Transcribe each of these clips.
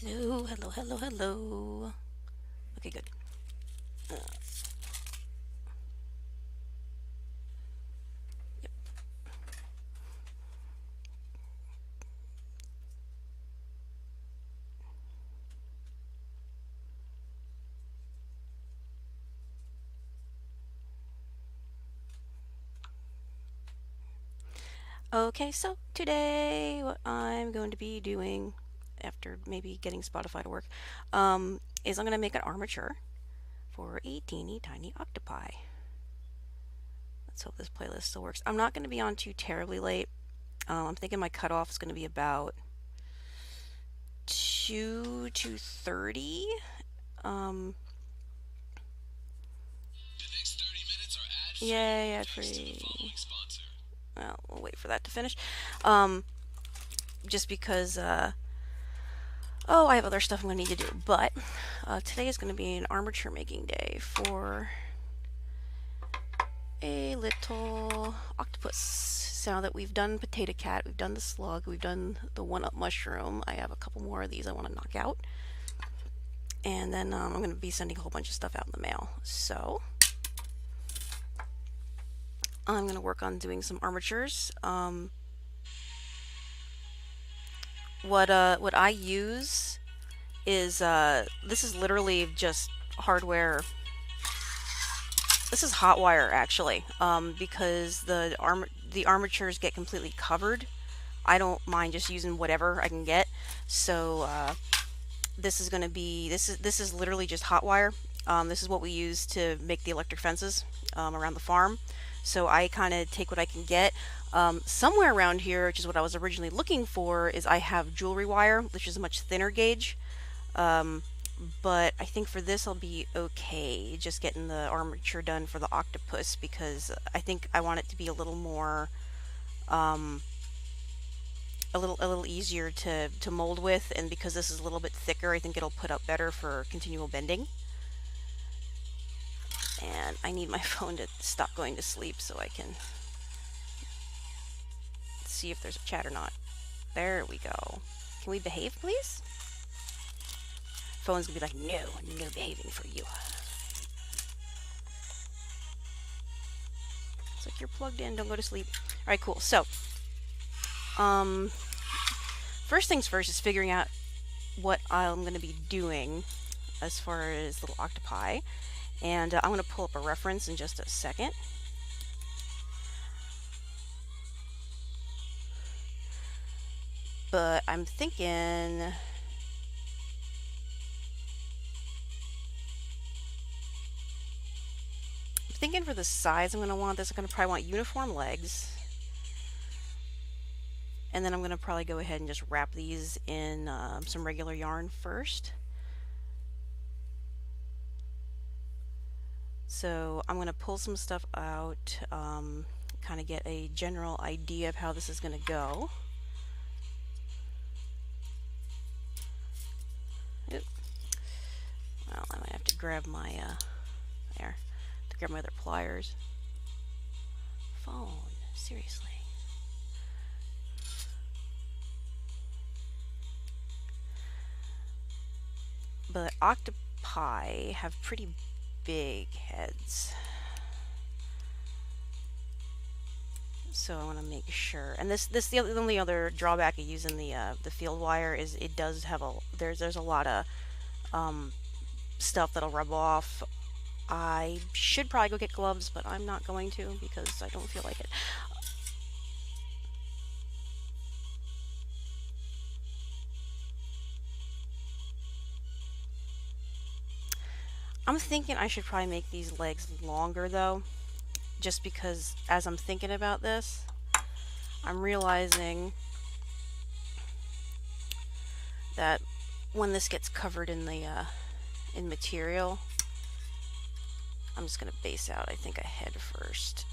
Hello, hello, hello, hello. Okay, good. Uh, yep. Okay, so today what I'm going to be doing, after maybe getting Spotify to work, is I'm going to make an armature for a teeny tiny octopi. Let's hope this playlist still works. I'm not going to be on too terribly late. I'm thinking my cutoff is going to be about 2 to 30. Um, Yay, ad free. Well, we'll wait for that to finish. Um, just because, oh, I have other stuff I'm going to need to do. But today is going to be an armature making day for a little octopus. So now that we've done potato cat, we've done the slug, we've done the one-up mushroom, I have a couple more of these I want to knock out. And then I'm going to be sending a whole bunch of stuff out in the mail. So I'm going to work on doing some armatures. What I use is this is literally just hardware. This is hot wire actually, because the armatures get completely covered. I don't mind just using whatever I can get. So this is going to be this is literally just hot wire. This is what we use to make the electric fences around the farm. So I kind of take what I can get. Somewhere around here, which is what I was originally looking for, is I have jewelry wire, which is a much thinner gauge. But I think for this I'll be okay just getting the armature done for the octopus, because I think I want it to be a little more a little easier to mold with, and because this is a little bit thicker, I think it'll put up better for continual bending. And I need my phone to stop going to sleep so I can see if there's a chat or not. There we go. Can we behave, please? Phone's gonna be like, no behaving for you. It's like, you're plugged in, don't go to sleep. Alright, cool. So, first things first is figuring out what I'm gonna be doing as far as little octopi. And I'm gonna pull up a reference in just a second. But I'm thinking for the size I'm going to want this, I'm going to probably want uniform legs. And then I'm going to probably go ahead and just wrap these in some regular yarn first. So I'm going to pull some stuff out, kind of get a general idea of how this is going to go. Oop. Well, I might have to grab my, grab my other pliers. Phone, seriously. But octopi have pretty big heads. So I want to make sure. And the only other drawback of using the field wire is it does have there's a lot of stuff that'll rub off. I should probably go get gloves, but I'm not going to because I don't feel like it. I'm thinking I should probably make these legs longer though, just because as I'm thinking about this, I'm realizing that when this gets covered in the in material, I'm just going to base out, I think, a head first.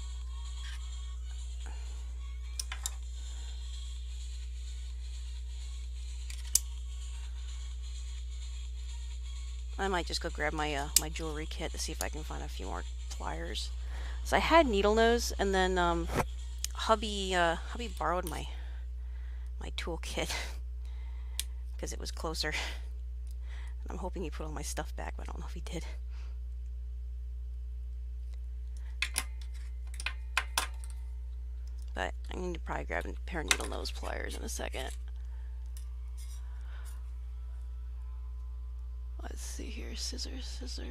I might just go grab my my jewelry kit to see if I can find a few more pliers. So I had needle nose, and then hubby borrowed my tool kit because it was closer. I'm hoping he put all my stuff back, but I don't know if he did. But I need to probably grab a pair of needle nose pliers in a second. Let's see here. Scissors, scissors.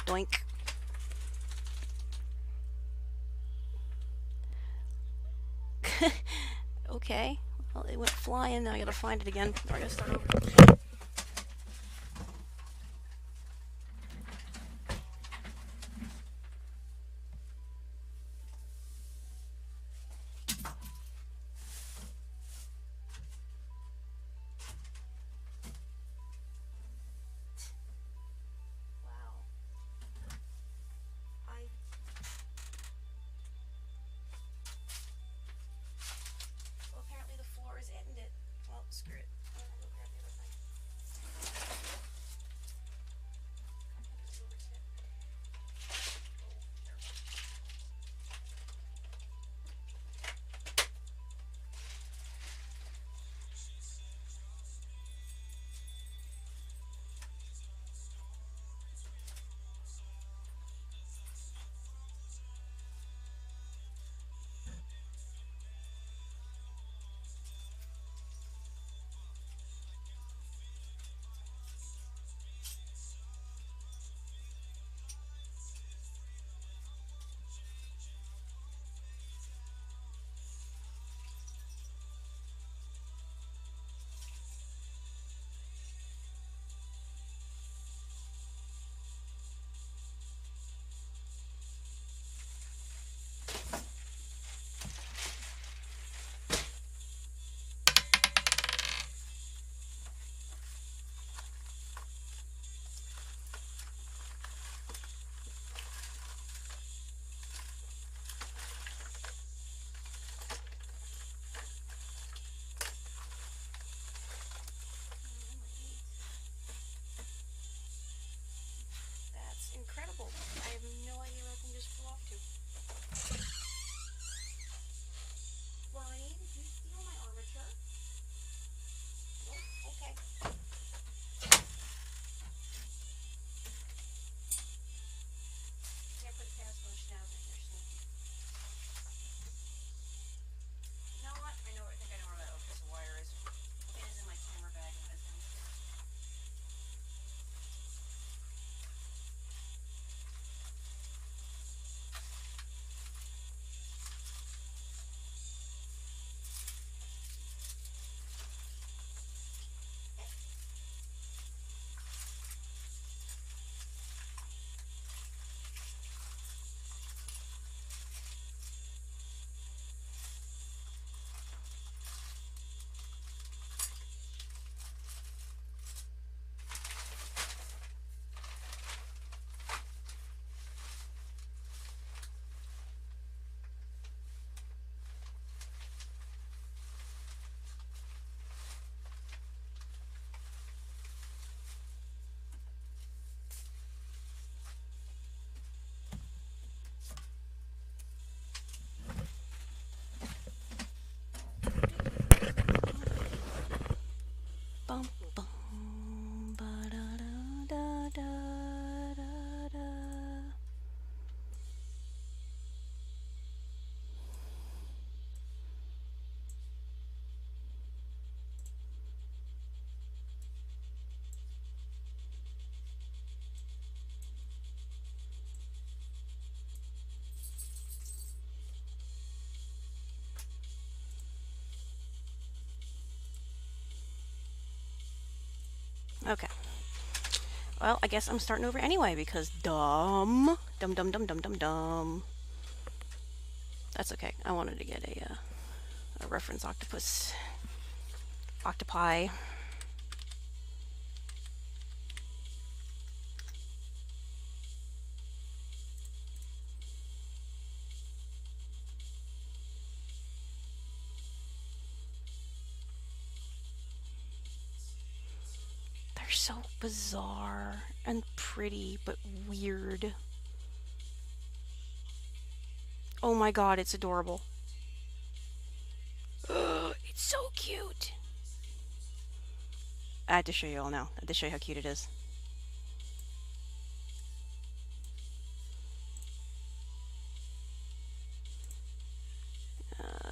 Doink. Okay. Well, it went flying. Now I gotta find it again. I gotta start over. Well, apparently the floor is ended. Well, screw it. I'm gonna go grab the other thing. Okay. Well, I guess I'm starting over anyway because dumb. Dumb, dumb, dumb, dumb, dumb, dumb. That's okay. I wanted to get a reference octopus. Octopi. They're so bizarre and pretty, but weird. Oh my god, it's adorable. It's so cute. I had to show you all now. I had to show you how cute it is.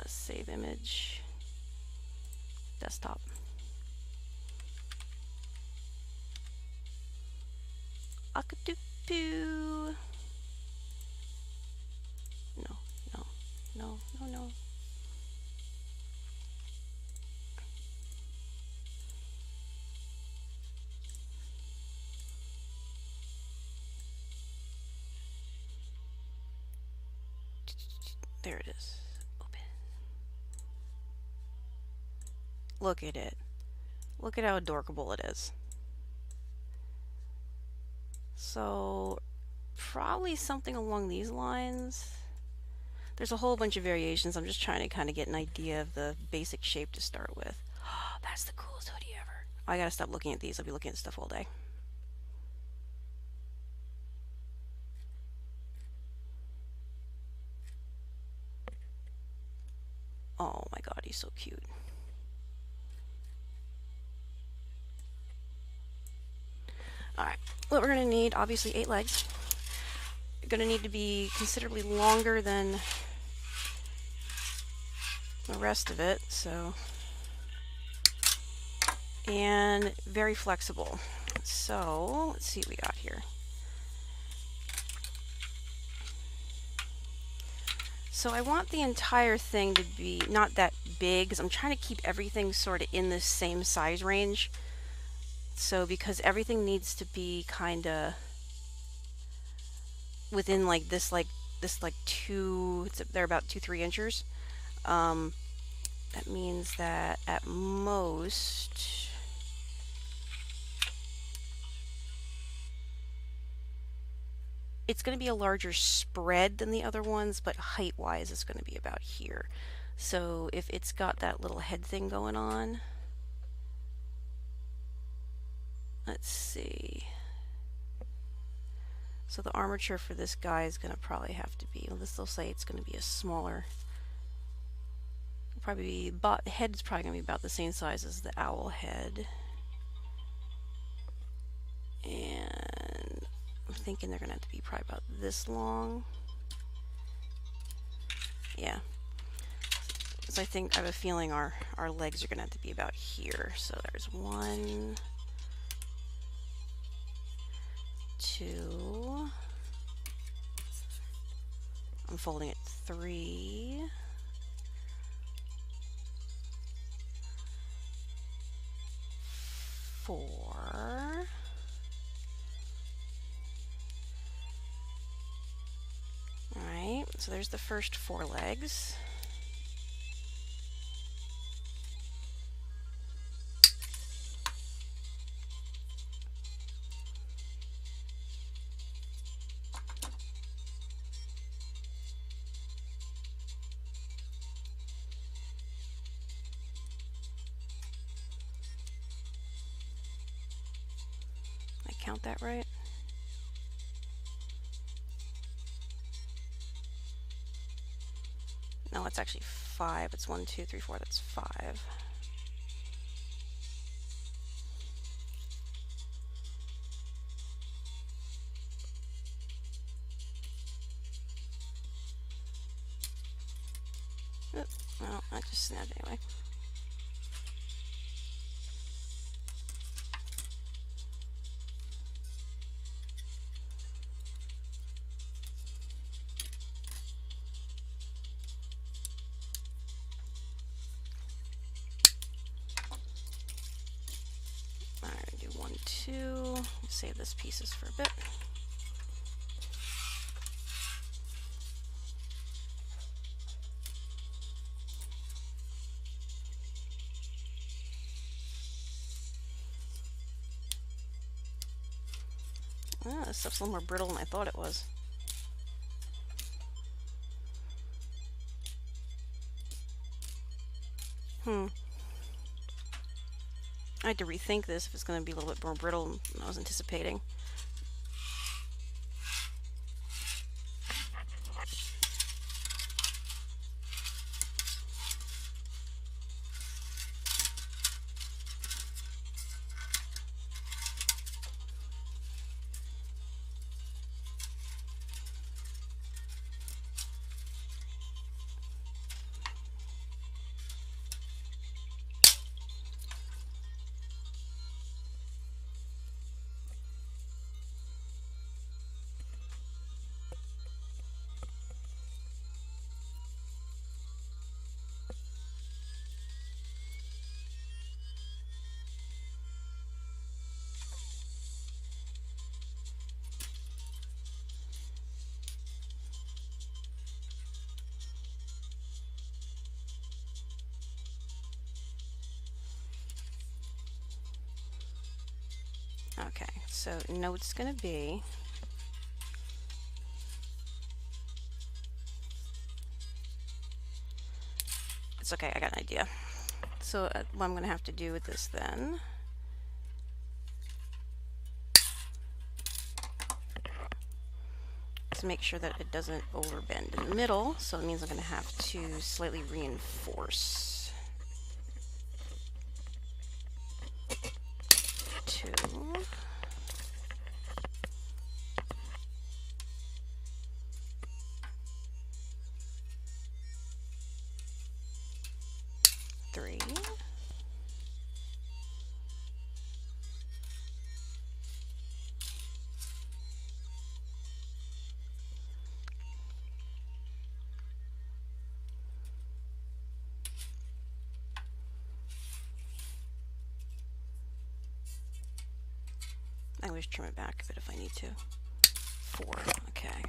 Save image. Desktop. Akadoo. No, no, no, no, no. There it is. Open. Look at it. Look at how adorable it is. So, probably something along these lines. There's a whole bunch of variations. I'm just trying to kind of get an idea of the basic shape to start with. That's the coolest hoodie ever. I gotta stop looking at these. I'll be looking at stuff all day. Oh my god, he's so cute. Alright, what we're going to need, obviously 8 legs. You're going to need to be considerably longer than the rest of it, so... And very flexible. So, let's see what we got here. So I want the entire thing to be not that big, because I'm trying to keep everything sort of in the same size range. So because everything needs to be kind of within like this two, they're about 2-3 inches. That means that at most it's going to be a larger spread than the other ones, but height-wise it's going to be about here. So if it's got that little head thing going on, let's see. So the armature for this guy is going to probably have to be, well, this will say it's going to be a smaller, probably be, head's probably going to be about the same size as the owl head. And I'm thinking they're going to have to be probably about this long. Yeah. So I have a feeling our legs are going to have to be about here. So there's 1, 2. I'm folding it 3. 4. Alright, so there's the first 4 legs. Count that right? No, it's actually 5. It's 1, 2, 3, 4. That's 5. Oh, well, I just snapped anyway. Alright, do 1, 2. Save this pieces for a bit. Ah, this stuff's a little more brittle than I thought it was. I had to rethink this if it's going to be a little bit more brittle than I was anticipating. Okay, so note's going to be it's okay, I got an idea. So what I'm going to have to do with this then to make sure that it doesn't overbend in the middle, so it means I'm going to have to slightly reinforce. 2. 3. 'll just trim it back a bit if I need to. 4. Okay.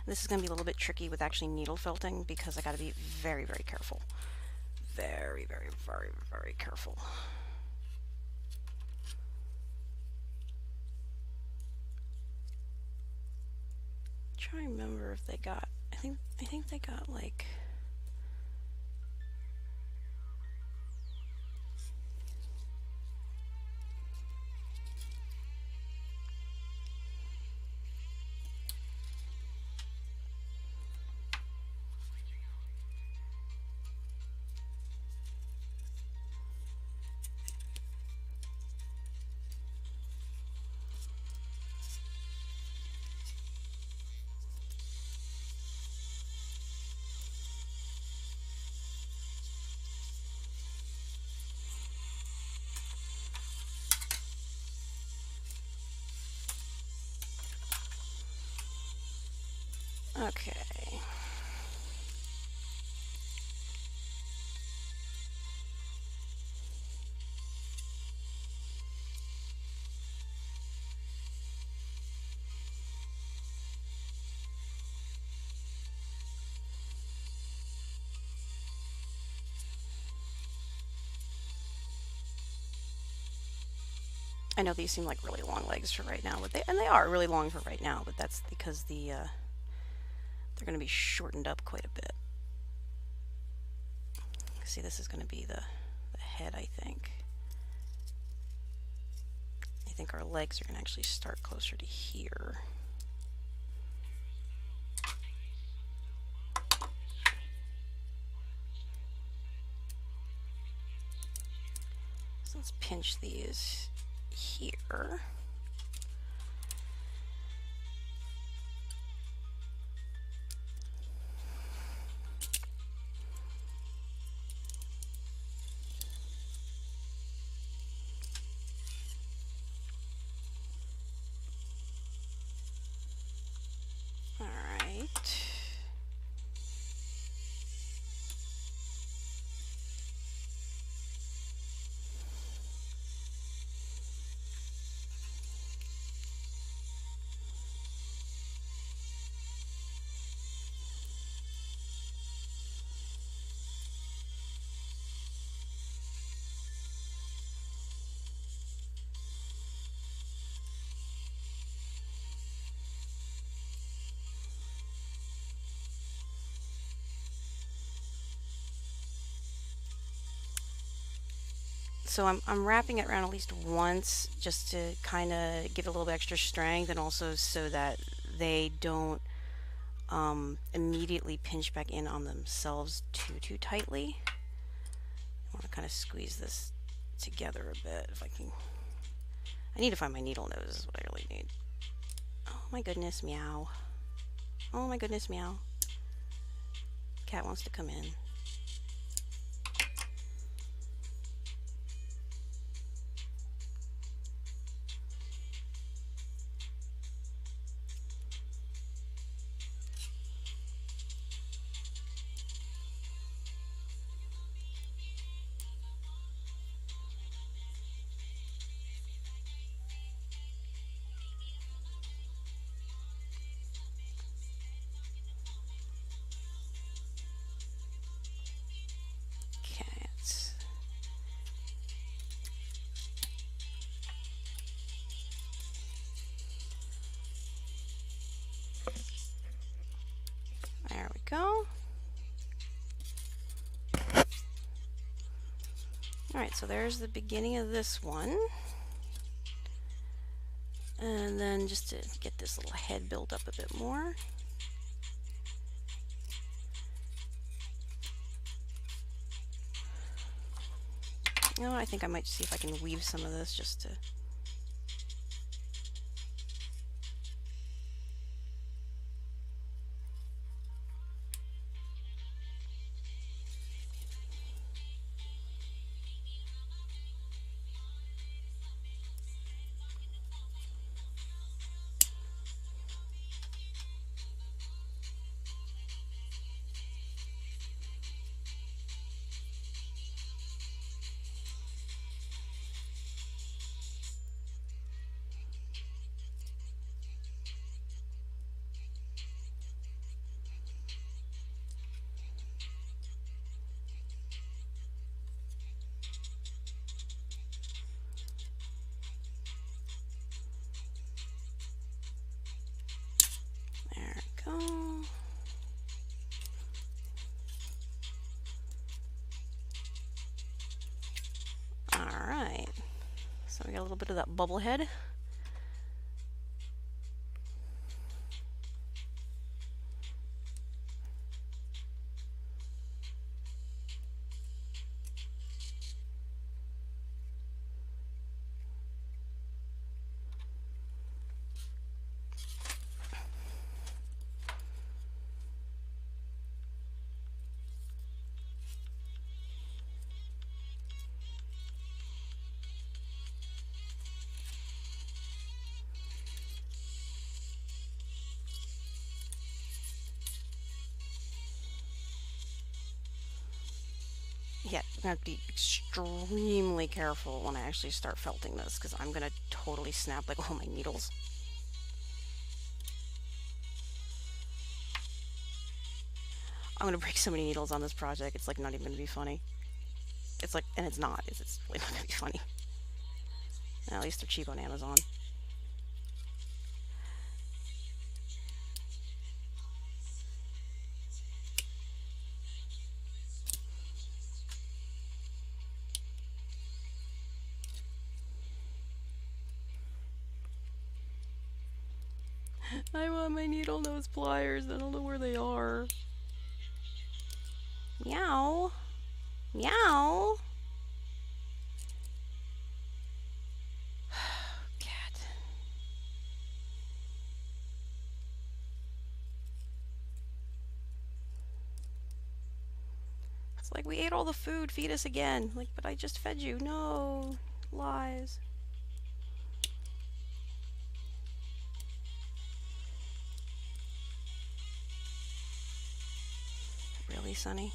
This is going to be a little bit tricky with actually needle felting because I got to be very, very careful. Very, very, very, very careful. Try to remember if they got. I think they got like. Okay. I know these seem like really long legs for right now, but they are really long for right now, but that's because they're going to be shortened up quite a bit. See, this is going to be the head, I think. I think our legs are going to actually start closer to here. So let's pinch these here. All right. So I'm wrapping it around at least once just to kind of give it a little bit extra strength, and also so that they don't immediately pinch back in on themselves too tightly. I want to kind of squeeze this together a bit if I can. I need to find my needle nose is what I really need. Oh my goodness, meow. Oh my goodness, meow. Cat wants to come in. Cats. There we go. Alright, so there's the beginning of this one. And then just to get this little head built up a bit more. You know what, I think I might see if I can weave some of this just to... There we go. Alright. So we got a little bit of that bubble head. Yeah, I'm gonna have to be extremely careful when I actually start felting this, because I'm gonna totally snap like all my needles. I'm gonna break so many needles on this project, it's like not even gonna be funny. It's like, and it's not, it's really not gonna be funny. At least they're cheap on Amazon. I want my needle nose pliers. I don't know where they are. Meow. Meow. Cat. It's like we ate all the food. Feed us again. Like, but I just fed you. No. Lies. Really, Sonny?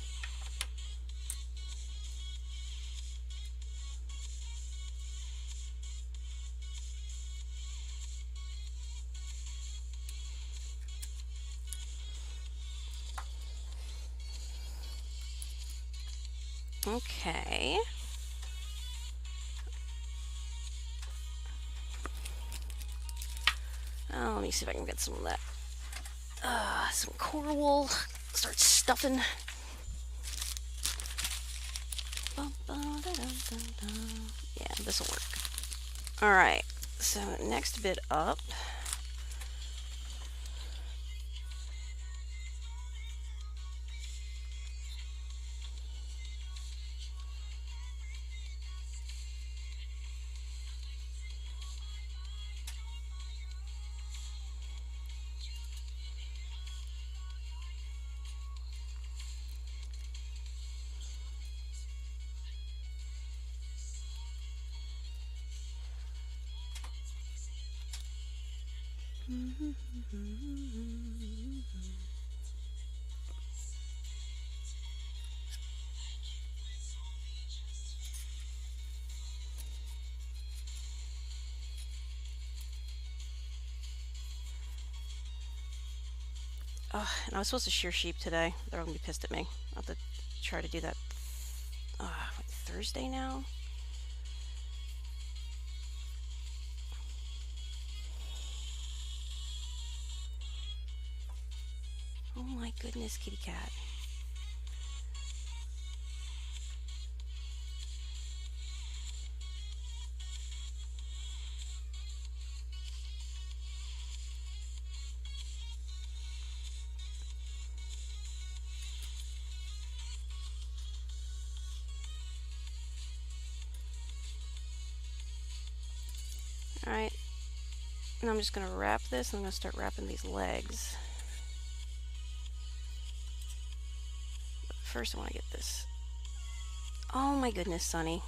Okay. Oh, let me see if I can get some of that. Some core wool. Start stuffing. Yeah, this will work. Alright, so next bit up. And I was supposed to shear sheep today. They're gonna be pissed at me. I'll have to try to do that. Thursday now? Oh my goodness, kitty cat. Alright. And I'm just gonna wrap this, and I'm gonna start wrapping these legs. But first I wanna get this. Oh my goodness, Sonny.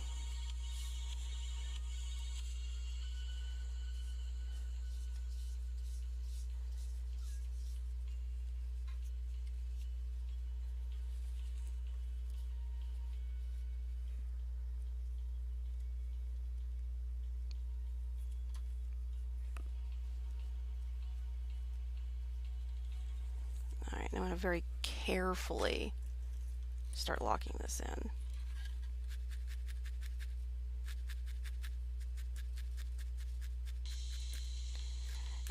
Alright, now I'm gonna very carefully start locking this in.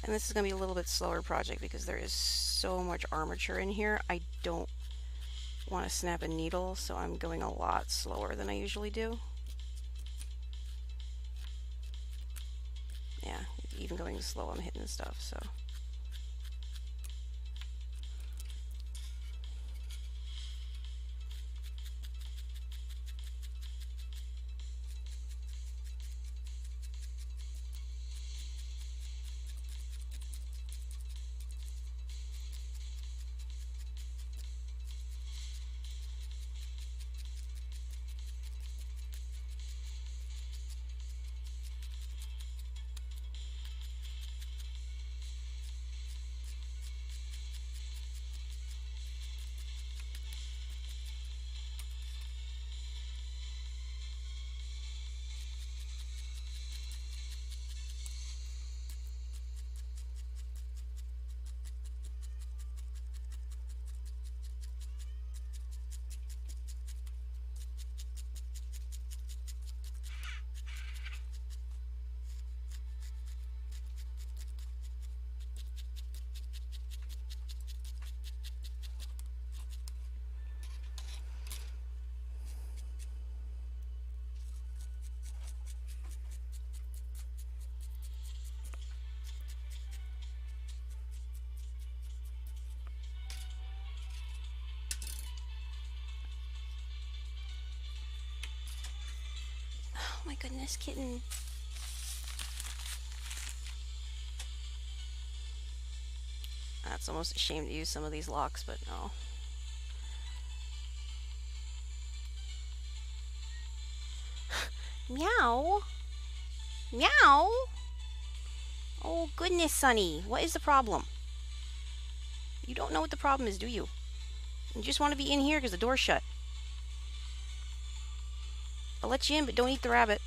And this is going to be a little bit slower project because there is so much armature in here. I don't want to snap a needle, so I'm going a lot slower than I usually do. Yeah, even going slow, I'm hitting stuff, so. Oh my goodness, kitten. That's almost a shame to use some of these locks, but no. Meow. Meow. Oh goodness, Sonny. What is the problem? You don't know what the problem is, do you? You just want to be in here because the door's shut. I'll let you in, but don't eat the rabbit.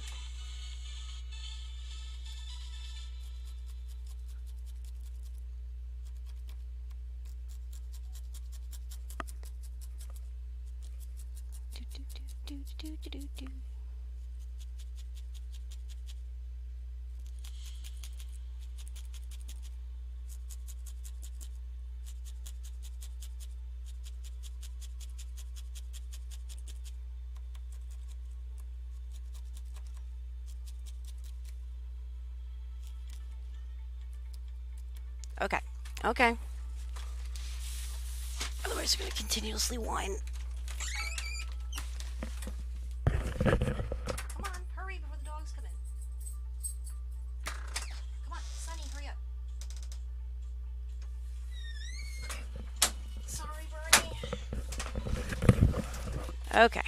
Okay. Okay. Otherwise, it's gonna continuously whine. Come on, hurry before the dogs come in. Come on, Sunny, hurry up. Sorry, Bernie. Okay.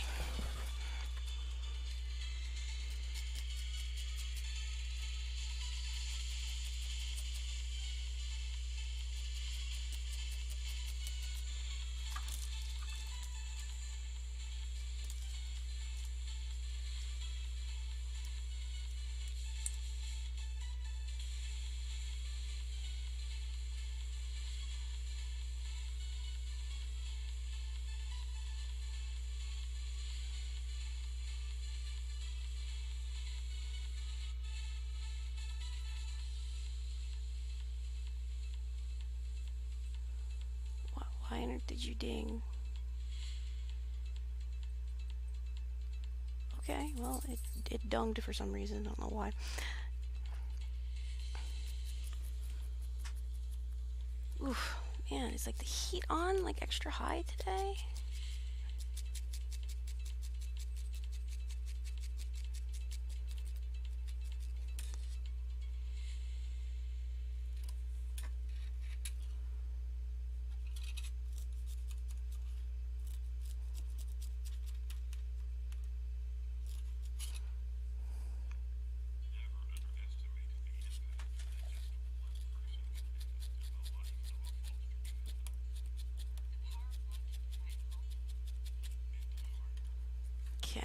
Why did you ding? Okay, well, it dunged for some reason. I don't know why. Oof, man, is like the heat on like extra high today? Okay.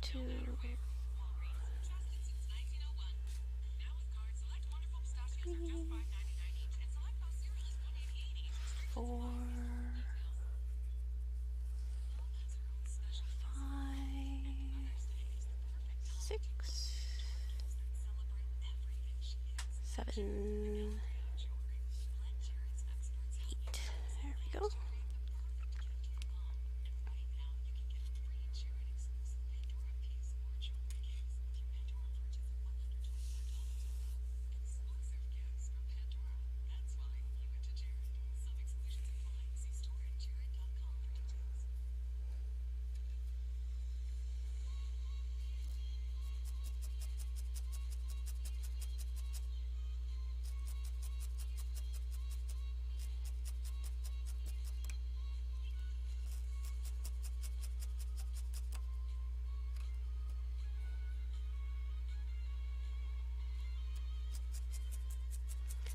Two. 4, 5, 6, 7, 8. There we go.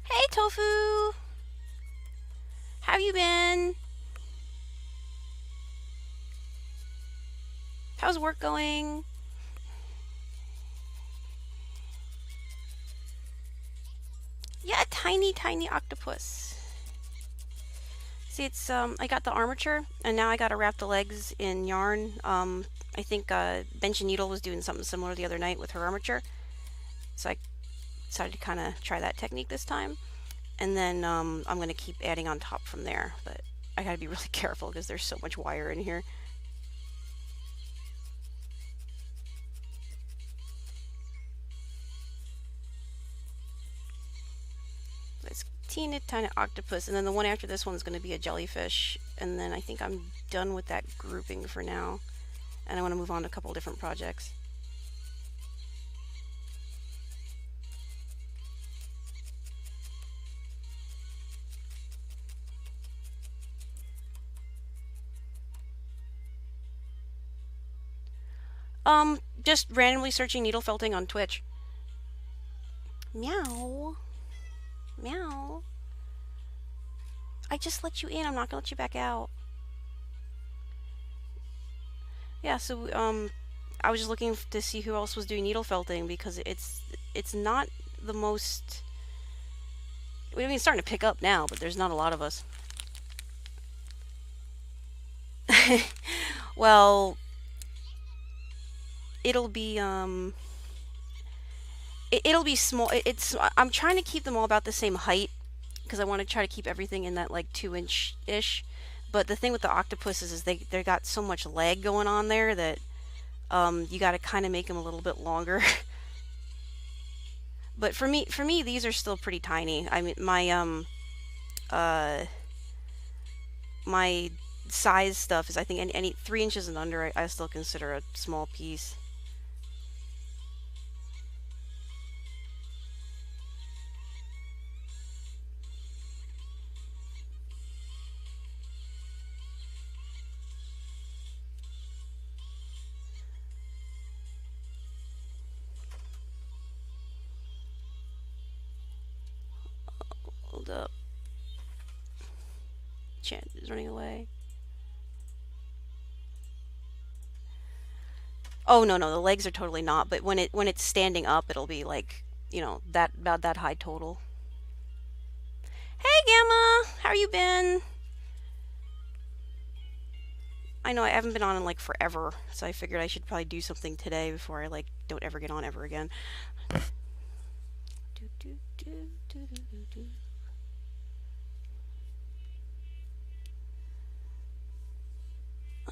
Hey, Tofu! How you been? How's work going? Yeah, a tiny, tiny octopus. See, it's I got the armature, and now I gotta wrap the legs in yarn. I think Bench and Needle was doing something similar the other night with her armature, so I decided to kind of try that technique this time. And then I'm gonna keep adding on top from there, but I gotta be really careful because there's so much wire in here. It's teeny tiny octopus, and then the one after this one is going to be a jellyfish, and then I think I'm done with that grouping for now, and I want to move on to a couple different projects. Just randomly searching needle felting on Twitch. Meow. Meow. I just let you in. I'm not gonna let you back out. Yeah, so I was just looking to see who else was doing needle felting because it's not the most. I mean, it's starting to pick up now, but there's not a lot of us. Well, it'll be it'll be small. It's I'm trying to keep them all about the same height because I want to try to keep everything in that like 2 inch ish. But the thing with the octopuses is they got so much leg going on there that you got to kind of make them a little bit longer. But for me, these are still pretty tiny. I mean, uh my size stuff is I think any 3 inches and under I still consider a small piece. Hold up, Chan is running away. Oh no, no, the legs are totally not. But when it's standing up, it'll be like that about that high total. Hey Gamma, how you been? I know I haven't been on in like forever, so I figured I should probably do something today before I like don't ever get on ever again. Do, do, do, do, do, do, do.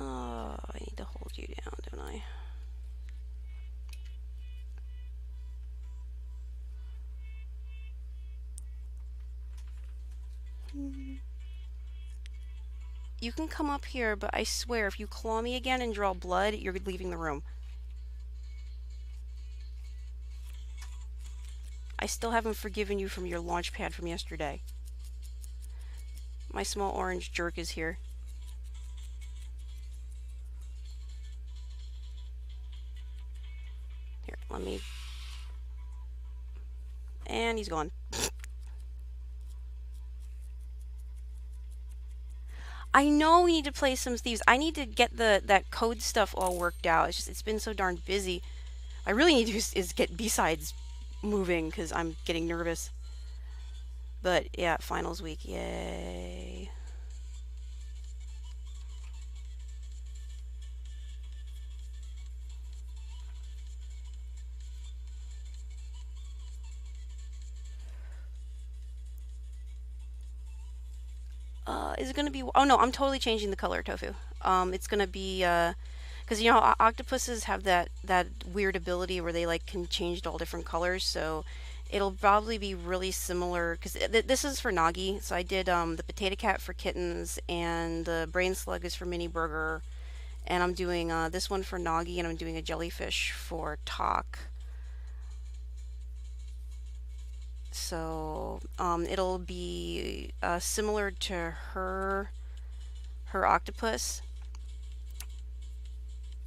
Oh, I need to hold you down, don't I? You can come up here, but I swear if you claw me again and draw blood, you're leaving the room. I still haven't forgiven you from your launch pad from yesterday. My small orange jerk is here. Here, let me... And he's gone. I know we need to play some Thieves. I need to get that code stuff all worked out. It's been so darn busy. I really need to is get B-sides moving because I'm getting nervous. But yeah, finals week, yay. Is it gonna be? Oh no, I'm totally changing the color, Tofu. It's gonna be because octopuses have that weird ability where they like can change to all different colors. So it'll probably be really similar because this is for Nagi. So I did the potato cat for kittens and the brain slug is for mini burger, and I'm doing this one for Nagi, and I'm doing a jellyfish for Talk. So it'll be similar to her octopus,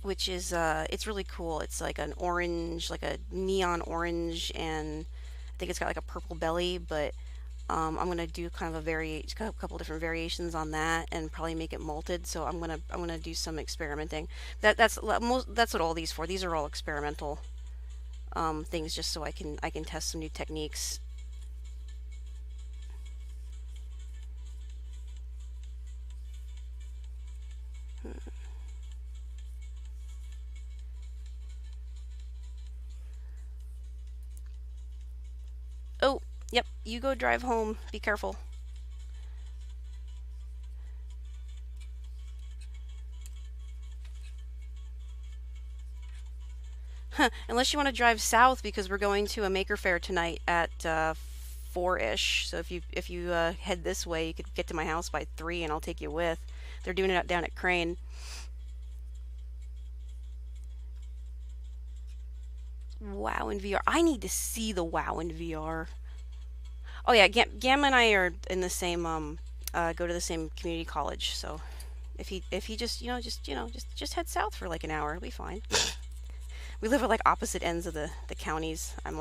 which is it's really cool. It's like an orange, like a neon orange, and I think it's got like a purple belly. But I'm gonna do kind of a couple different variations on that, and probably make it molted. So I'm gonna do some experimenting. That's what all these for. These are all experimental things, just so I can test some new techniques. Oh, yep, you go drive home. Be careful. Unless you want to drive south because we're going to a maker fair tonight at 4-ish. So if you head this way, you could get to my house by 3 and I'll take you with. They're doing it down at Crane. WoW in VR. I need to see the WoW in VR. Oh yeah, Gamma and I are in the same go to the same community college. So if he just just head south for like an hour, it'll be fine. We live at like opposite ends of the counties. I'm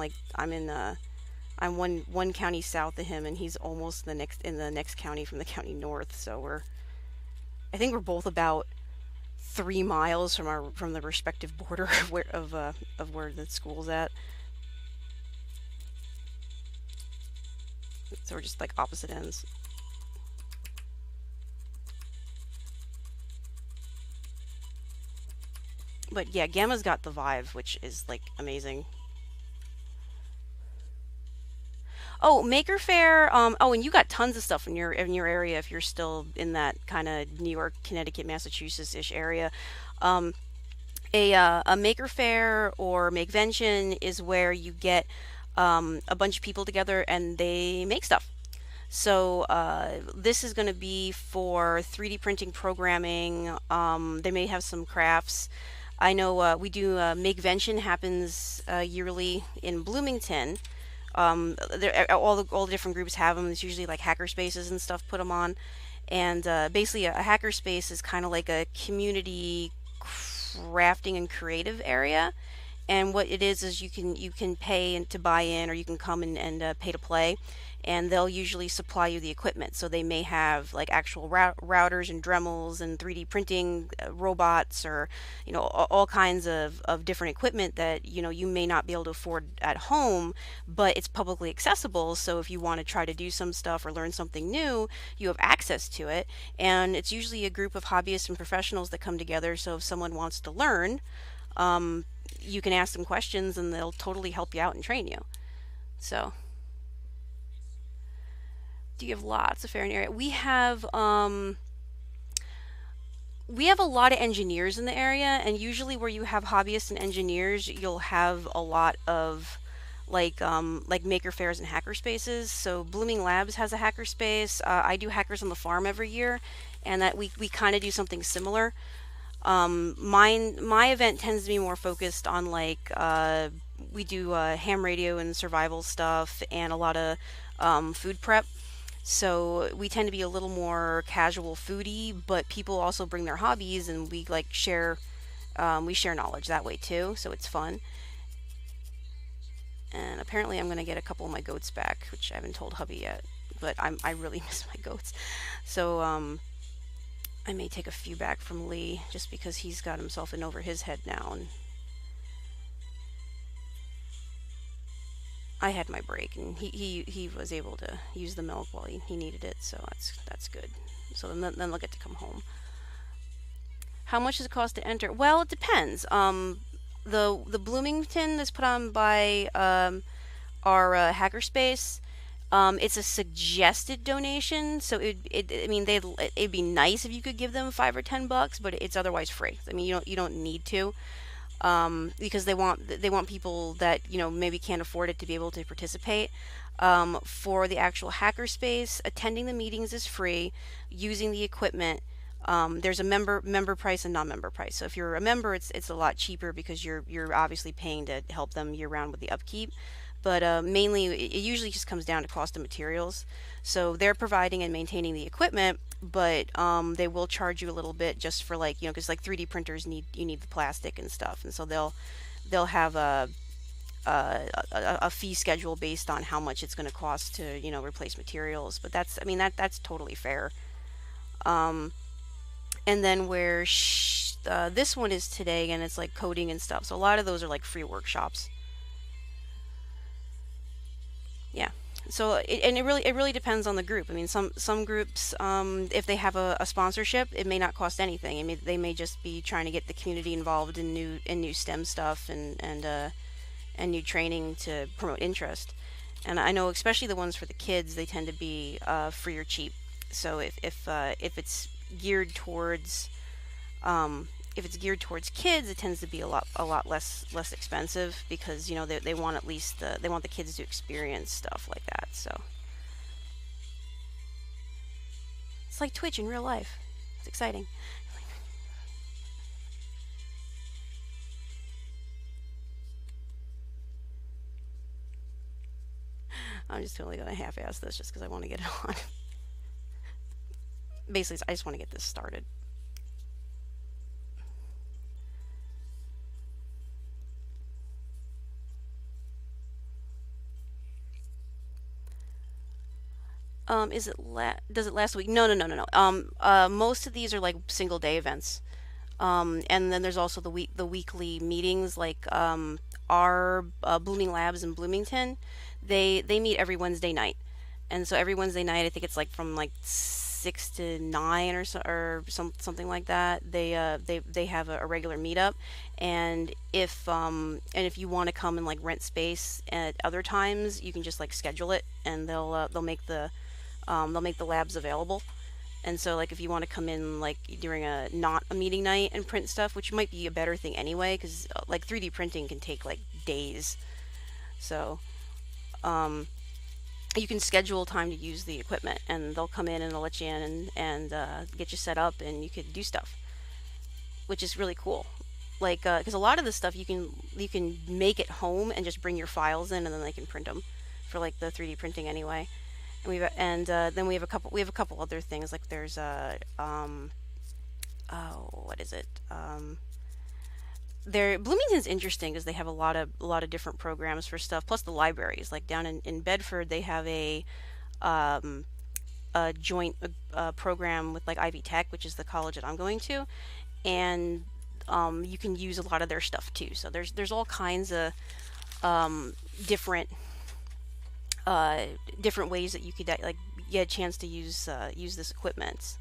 one county south of him, and he's almost in the next county from the county north. So I think we're both about 3 miles from our from the respective border of where the school's at. So we're just like opposite ends. But yeah, Gamma's got the vibe, which is like amazing. Oh, Maker Faire. Oh, and you got tons of stuff in your area if you're still in that kind of New York, Connecticut, Massachusetts ish area. Um, a Maker Faire or Makevention is where you get a bunch of people together and they make stuff. So this is going to be for 3D printing programming. They may have some crafts. I know we do Makevention happens yearly in Bloomington. All the different groups have them. It's usually like hacker spaces and stuff put them on. And basically, a hacker space is kind of like a community crafting and creative area. And what it is you can pay and to buy in, or you can come and pay to play, and they'll usually supply you the equipment. So they may have like actual routers and Dremels and 3D printing robots, or all kinds of different equipment that you may not be able to afford at home, but it's publicly accessible. So if you want to try to do some stuff or learn something new, you have access to it. And it's usually a group of hobbyists and professionals that come together. So if someone wants to learn, um, you can ask them questions and they'll totally help you out and train you. So, do you have lots of fair in area? We have a lot of engineers in the area, and usually where you have hobbyists and engineers, you'll have a lot of like maker fairs and hacker spaces. So Blooming Labs has a hacker space. I do Hackers on the Farm every year, and that we kind of do something similar. My event tends to be more focused on like we do ham radio and survival stuff and a lot of food prep. So we tend to be a little more casual foodie, but people also bring their hobbies and we share knowledge that way too. So it's fun. And apparently I'm gonna get a couple of my goats back, which I haven't told hubby yet. But I really miss my goats. So I may take a few back from Lee just because he's got himself in over his head now, and I had my break, and he was able to use the milk while he needed it, so that's good. So then they'll get to come home. How much does it cost to enter? Well, it depends. The Bloomington that's put on by our hackerspace. It's a suggested donation, so I mean, it'd be nice if you could give them $5 or $10, but it's otherwise free. I mean, you don't need to, because they want people that maybe can't afford it to be able to participate. For the actual hackerspace, attending the meetings is free. Using the equipment, there's a member price and non-member price. So if you're a member, it's a lot cheaper because you're obviously paying to help them year round with the upkeep. But mainly, it usually just comes down to cost of materials. So they're providing and maintaining the equipment, but they will charge you a little bit just for like because like 3D printers need the plastic and stuff, and so they'll have a fee schedule based on how much it's going to cost to replace materials. But that's I mean that's totally fair. Um, and then this one is today, and it's like coding and stuff. So a lot of those are like free workshops. Yeah. So it really depends on the group. I mean, some groups, if they have a sponsorship, it may not cost anything. They may just be trying to get the community involved in new STEM stuff and new training to promote interest. And I know, especially the ones for the kids, they tend to be free or cheap. So if it's geared towards kids, it tends to be a lot less expensive because they want at least they want the kids to experience stuff like that. So it's like Twitch in real life. It's exciting. I'm just totally gonna half-ass this just because I want to get it on. Basically, I just want to get this started. Does it last a week? No, no, no, no, no. Most of these are like single day events. And then there's also the weekly meetings, like our Blooming Labs in Bloomington. They meet every Wednesday night, and so every Wednesday night, I think it's like from like 6 to 9 or so, or something like that. They have a regular meetup, and if you want to come and like rent space at other times, you can just like schedule it, and they'll make the labs available. And so, like, if you want to come in like during a not a meeting night and print stuff, which might be a better thing anyway, because like 3D printing can take like days. So, um, you can schedule time to use the equipment, and they'll come in and they'll let you in and get you set up, and you could do stuff, which is really cool. Like, because a lot of the stuff you can make at home and just bring your files in, and then they can print them for like the 3D printing anyway. And then we have a couple other things, like there's oh, what is it? There Bloomington's interesting because they have a lot of different programs for stuff. Plus the libraries, like down in Bedford, they have um, a joint program with like Ivy Tech, which is the college that I'm going to, and you can use a lot of their stuff too. So there's all kinds of um, different uh, different ways that you could like get a chance to use this equipment,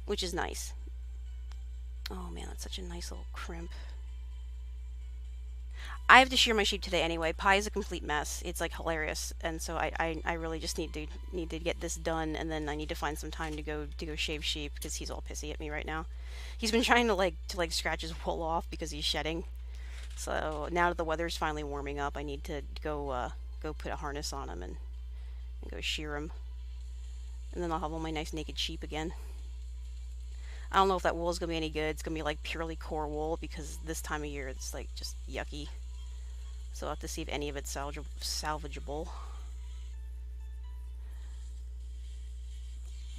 which is nice. Oh man, that's such a nice little crimp. I have to shear my sheep today anyway. Pie is a complete mess. It's like hilarious, and so I really just need to get this done, and then I need to find some time to go shave sheep because he's all pissy at me right now. He's been trying to scratch his wool off because he's shedding. So now that the weather's finally warming up, I need to go put a harness on him and go shear him, and then I'll have all my nice naked sheep again. I don't know if that wool is gonna be any good. It's gonna be like purely core wool because this time of year it's like just yucky. So I'll have to see if any of it's salvageable.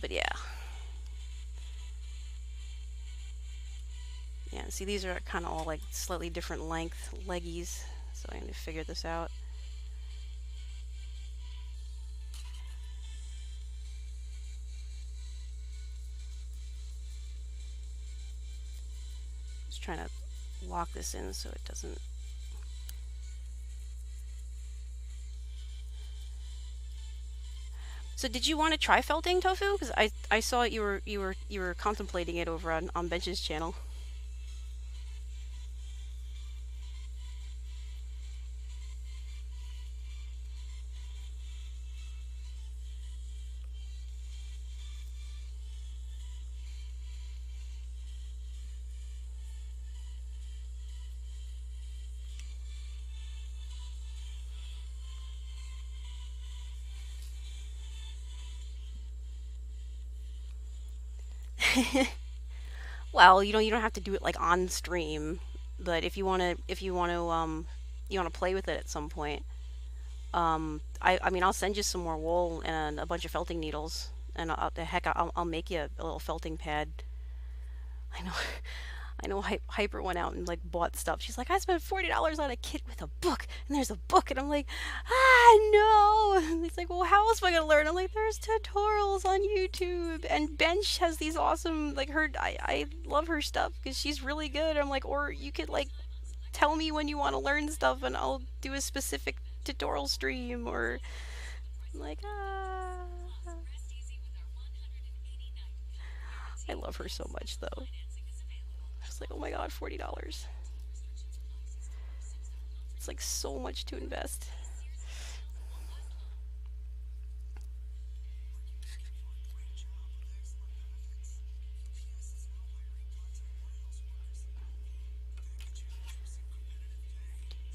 But yeah, yeah. See, these are kind of all like slightly different length leggies. So I need to figure this out. Just trying to lock this in so it doesn't. So did you want to try felting tofu? Because I saw you were contemplating it over on Bench's channel. Well, you don't have to do it like on stream, but if you want to play with it at some point, I mean I'll send you some more wool and a bunch of felting needles, and the heck I'll make you a little felting pad. I know. I know Hyper went out and like bought stuff. She's like, I spent $40 on a kit with a book, and there's a book, and I'm like, no. And he's like, well, how else am I gonna learn? I'm like, there's tutorials on YouTube, and Bench has these awesome like her. I love her stuff because she's really good. I'm like, or you could like tell me when you want to learn stuff, and I'll do a specific tutorial stream, or like I love her so much though. I was like, oh my god, $40. It's like so much to invest.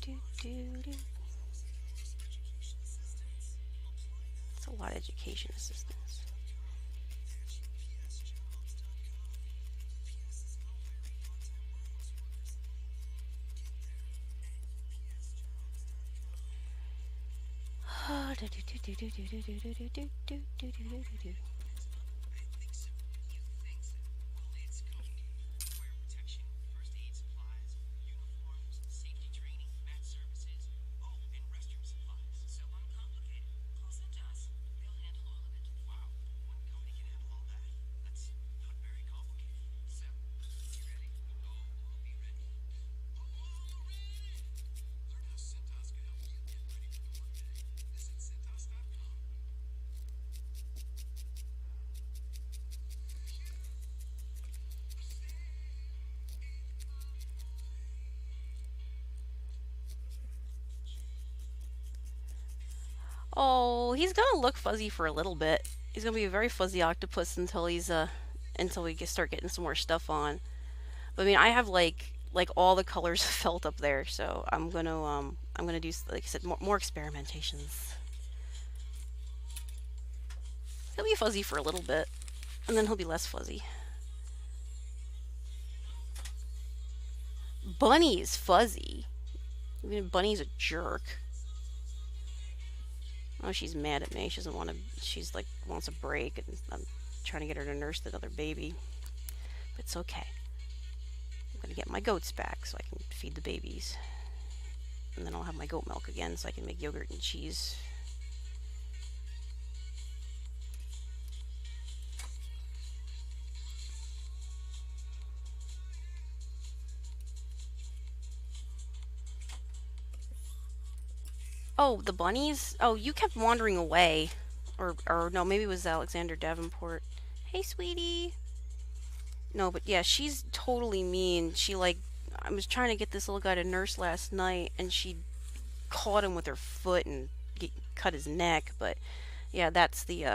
Do, do, do. It's a lot of education assistance. Well, he's gonna look fuzzy for a little bit. He's gonna be a very fuzzy octopus until until we start getting some more stuff on. But I mean, I have like all the colors of felt up there, so I'm gonna do, like I said, more experimentations. He'll be fuzzy for a little bit, and then he'll be less fuzzy. Bunny is fuzzy. I mean, Bunny's a jerk. Oh, she's mad at me. She doesn't want to. She's like wants a break, and I'm trying to get her to nurse the other baby. But it's okay. I'm gonna get my goats back so I can feed the babies, and then I'll have my goat milk again so I can make yogurt and cheese. Oh, the bunnies? Oh, you kept wandering away. Or no, maybe it was Alexander Davenport. Hey, sweetie. No, but yeah, she's totally mean. She like, I was trying to get this little guy to nurse last night, and she caught him with her foot and cut his neck. But yeah, that's the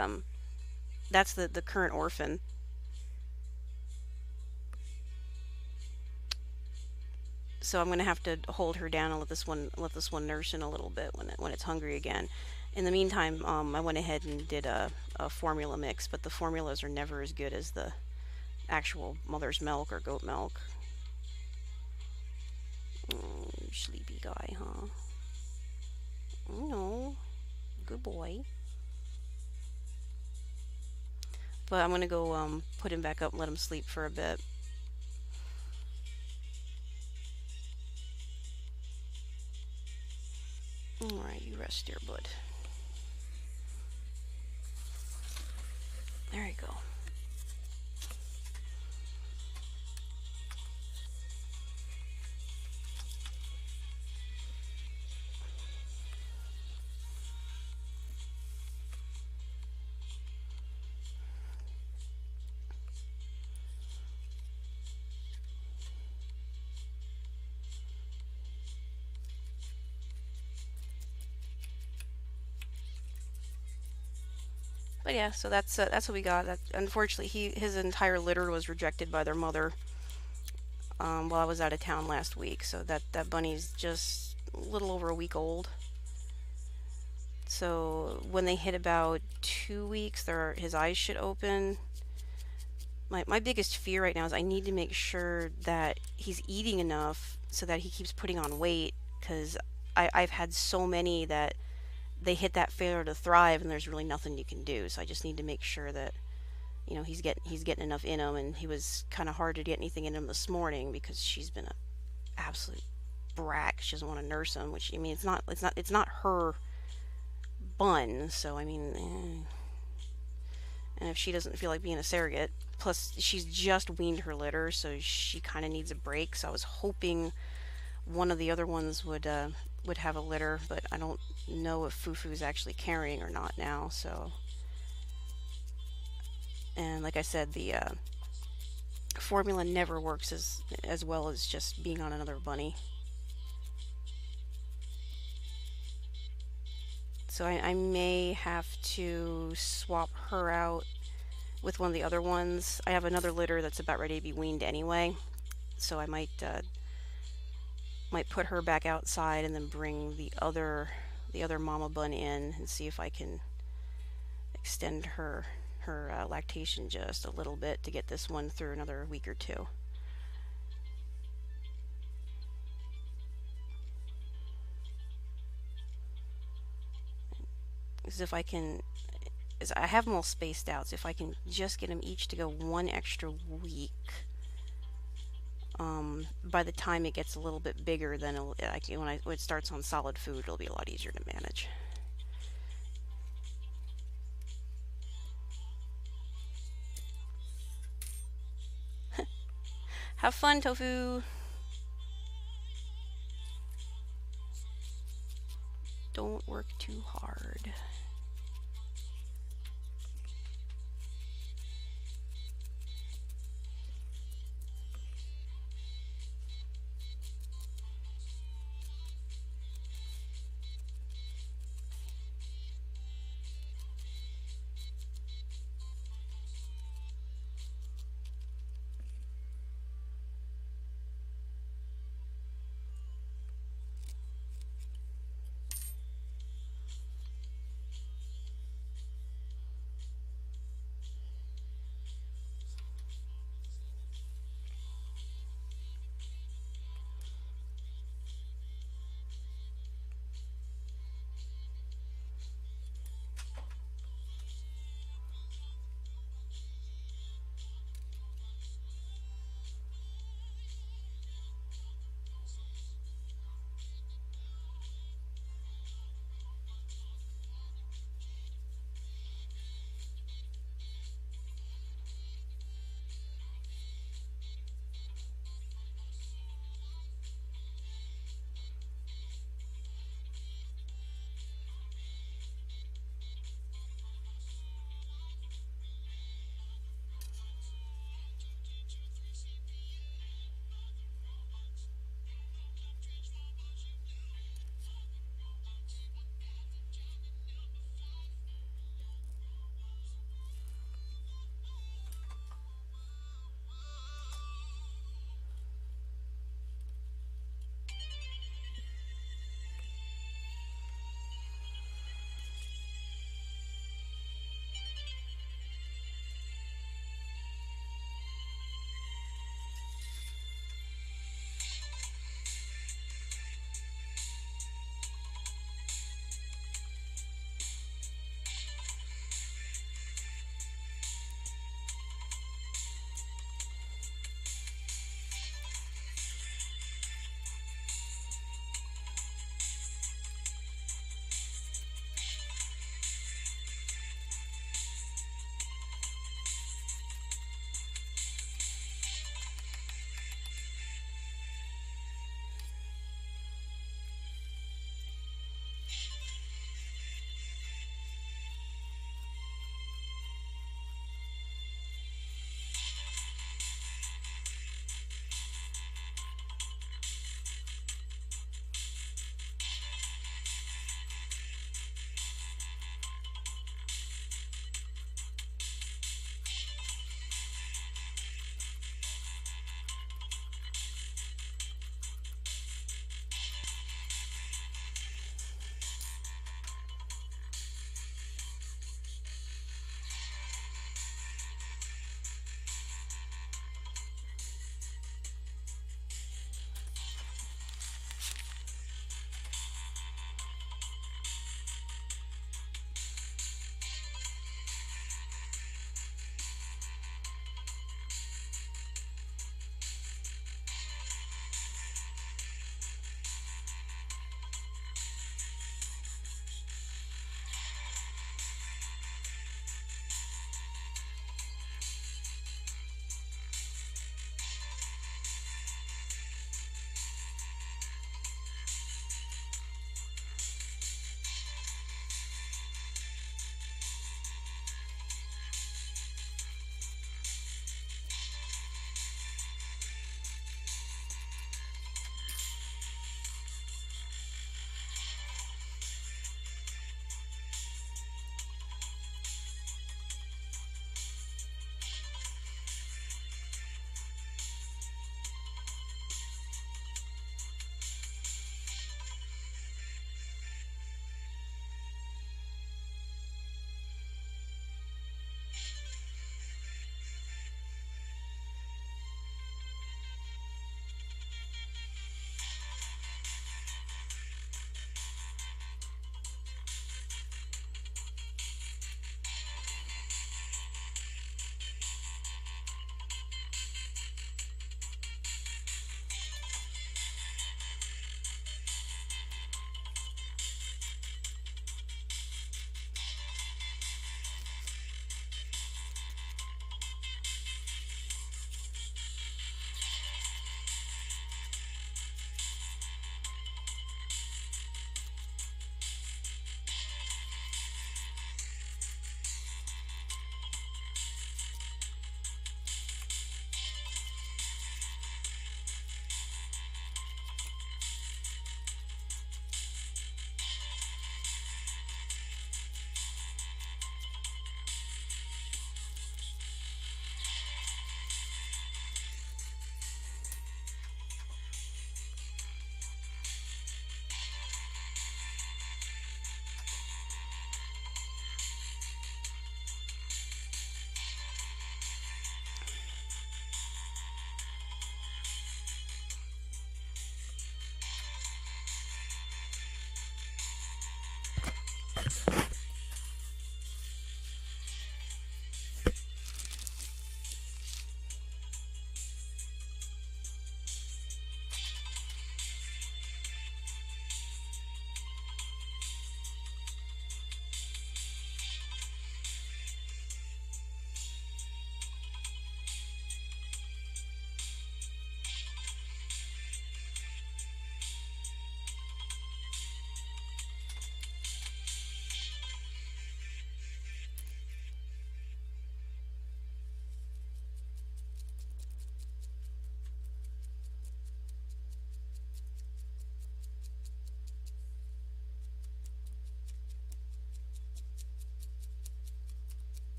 current orphan. So I'm gonna have to hold her down and let this one nurse in a little bit when it's hungry again. In the meantime, I went ahead and did a formula mix, but the formulas are never as good as the actual mother's milk or goat milk. Oh, sleepy guy, huh? Oh, no, good boy. But I'm gonna go put him back up and let him sleep for a bit. Alright, you rest there, bud. There you go. But yeah, so that's what we got. That, unfortunately, his entire litter was rejected by their mother while I was out of town last week. So that bunny's just a little over a week old. So when they hit about 2 weeks, his eyes should open. My biggest fear right now is I need to make sure that he's eating enough so that he keeps putting on weight, because I've had so many that they hit that failure to thrive and there's really nothing you can do. So I just need to make sure that he's getting enough in him. And he was kind of hard to get anything in him this morning because she's been an absolute brat. She doesn't want to nurse him, which, I mean, it's not her bun. So I mean, and if she doesn't feel like being a surrogate, plus she's just weaned her litter, so she kind of needs a break. So I was hoping one of the other ones would have a litter, but I don't know if Fufu's actually carrying or not now. So, and like I said, the formula never works as well as just being on another bunny. So I may have to swap her out with one of the other ones. I have another litter that's about ready to be weaned anyway, so I might put her back outside and then bring the other mama bun in and see if I can extend her lactation just a little bit to get this one through another week or two. Because if I can, as I have them all spaced out, so if I can just get them each to go one extra week, by the time it gets a little bit bigger, then when it starts on solid food, it'll be a lot easier to manage. Have fun, Tofu! Don't work too hard.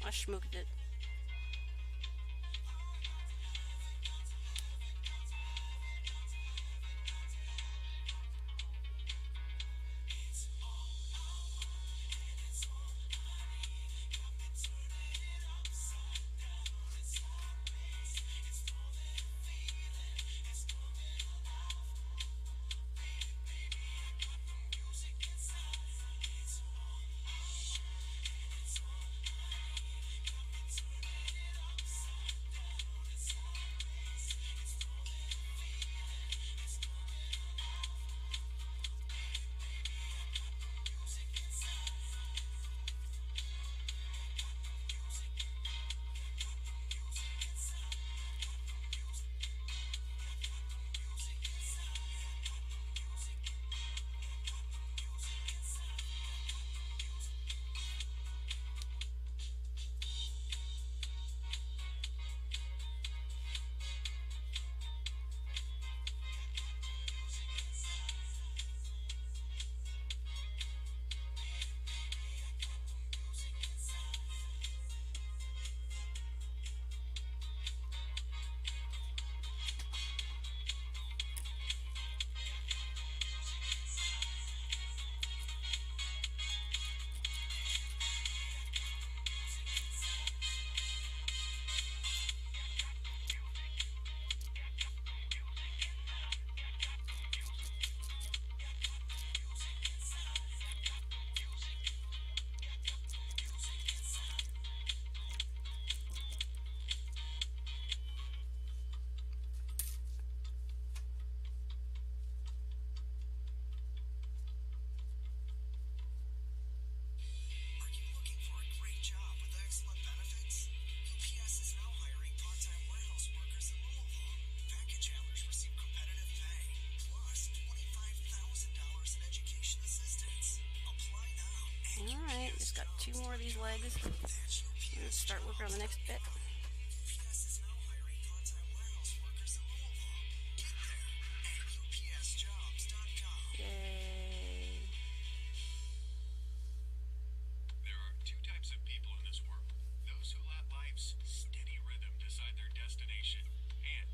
I schmooked it. Alright, just got two more of these legs. Let's start working on the next bit. Yay. There are two types of people in this world. Those who let life's steady rhythm decide their destination, and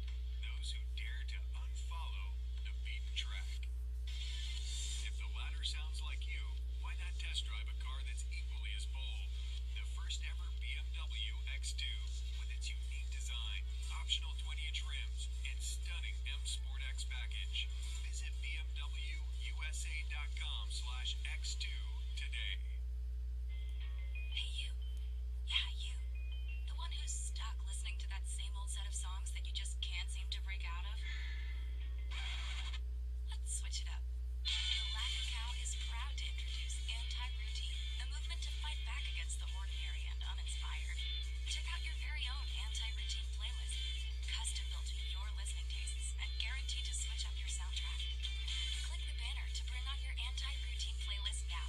those who dare to unfollow the beaten track. If the latter sounds like you, why not test drive a car that's equally as bold? The first ever BMW X2 with its unique design, optional 20-inch rims, and stunning M Sport X package. Visit bmwusa.com/X2 today. Hey you. Yeah, you. The one who's stuck listening to that same old set of songs that you just can't seem to break out of? Let's switch it up. The Laughing Cow is proud to introduce Anti-Routine, a movement to fight back against the ordinary and uninspired. Check out your very own Anti-Routine playlist, custom built to your listening tastes and guaranteed to switch up your soundtrack. Click the banner to bring on your Anti-Routine playlist now.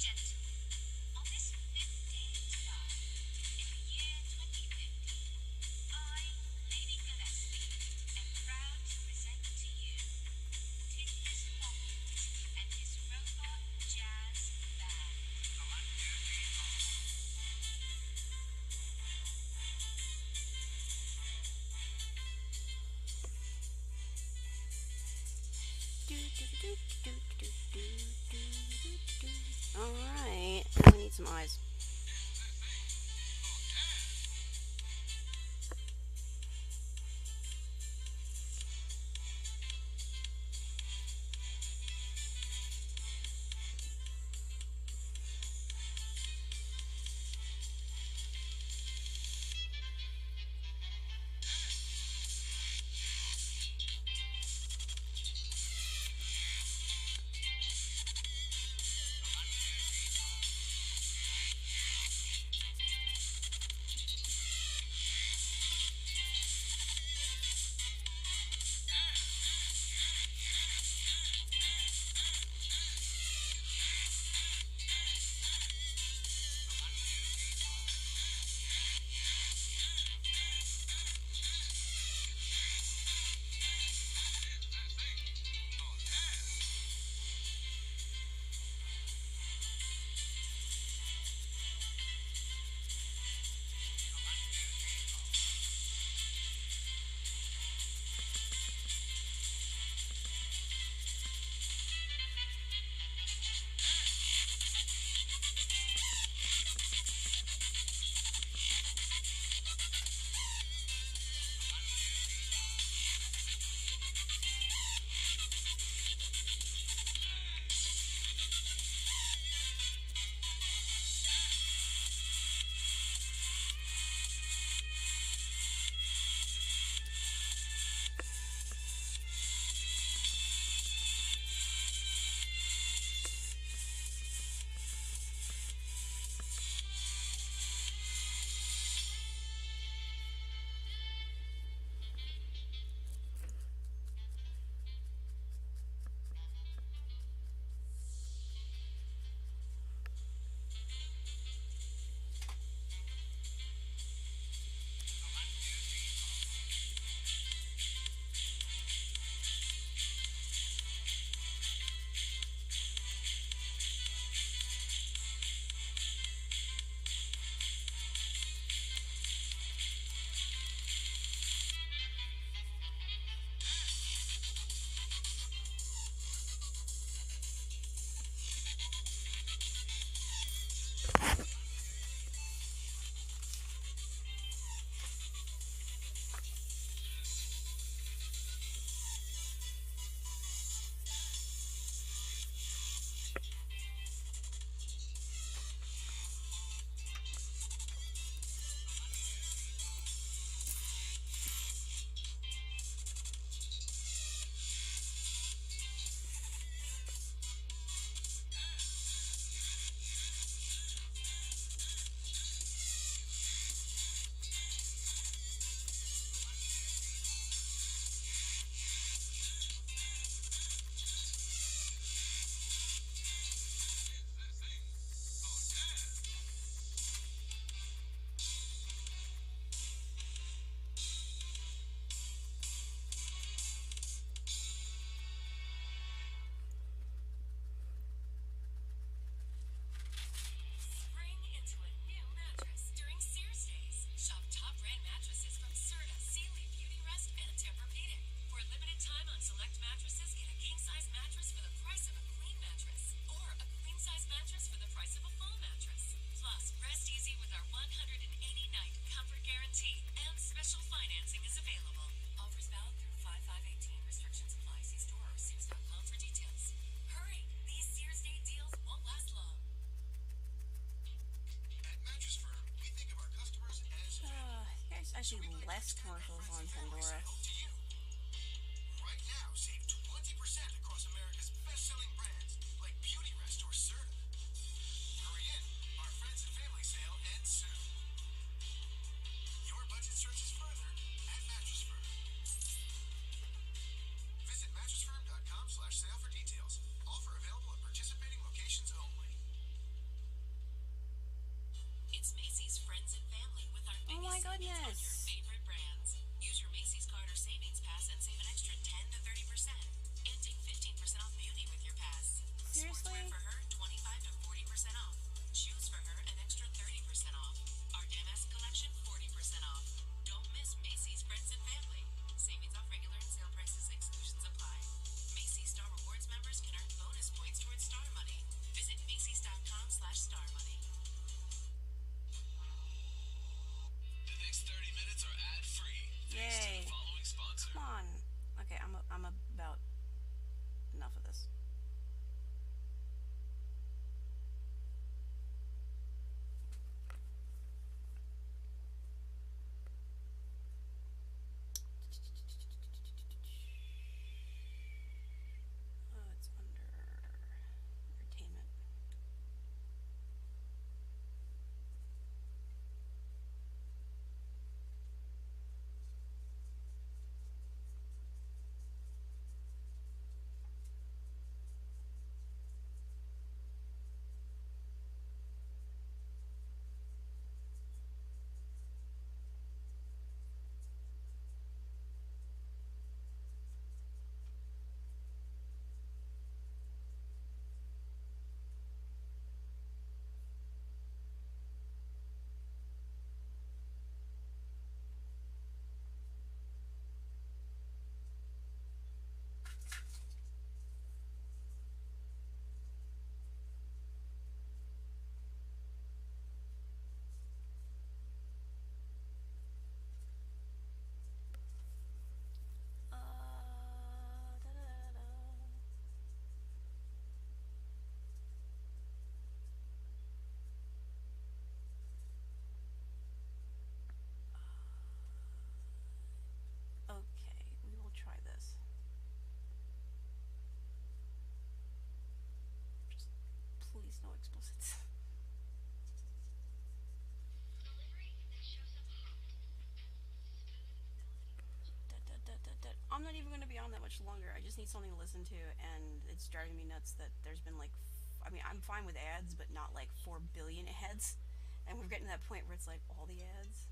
Gentlemen, on this fifth day of July, in the year 2050, I, Lady Gillespie, am proud to present to you Tiddlers Pocket and his robot jazz band. Alright, now we need some eyes. Spring into a new mattress during Sears Days. Shop top brand mattresses from Serta, Sealy, Beauty Rest, and Tempur-Pedic. For a limited time on select mattresses, get a king-size mattress for the price of a queen mattress, or a queen-size mattress for the price of a full mattress. Plus, rest easy with our 180-night comfort guarantee, and special financing is available. Offers valid through 5/5/18. Restrictions apply. See store or Sears.com for details. Hurry! These Sears Day deals won't last long. At Mattress Firm, we think of our customers as There's actually less commercials on Pandora. to you. Right now, save 20% across America's best-selling brands like Beauty Rest or Serta. Hurry in, our friends and family sale ends soon. Your budget stretches further at Mattress Firm. Visit mattressfirm.com/sale for details. Offer available at participating locations only. Macy's Friends and Family with our Oh my biggest savings on your goodness. favorite brands. Use your Macy's card or savings pass and save an extra 10 to 30%. And take 15% off beauty with your pass. Sportswear Seriously? for her, 25 to 40% off. Shoes for her, an extra 30% off. Our Damask collection, 40% off. Don't miss Macy's Friends and Family. Savings off regular and sale prices, exclusions apply. Macy's Star Rewards members can earn bonus points towards Star Money. Visit Macy's.com/Star Money. The next 30 minutes are ad-free thanks to the Yay. following sponsor. Come on. Okay, I'm about enough of this. Oh, it's under entertainment. Da-da-da-da. Okay, we will try this. Just please no explicits. I'm not even going to be on that much longer. I just need something to listen to, and it's driving me nuts that there's been like, I mean, I'm fine with ads, but not like 4 billion ads. And we're getting to that point where it's like all the ads.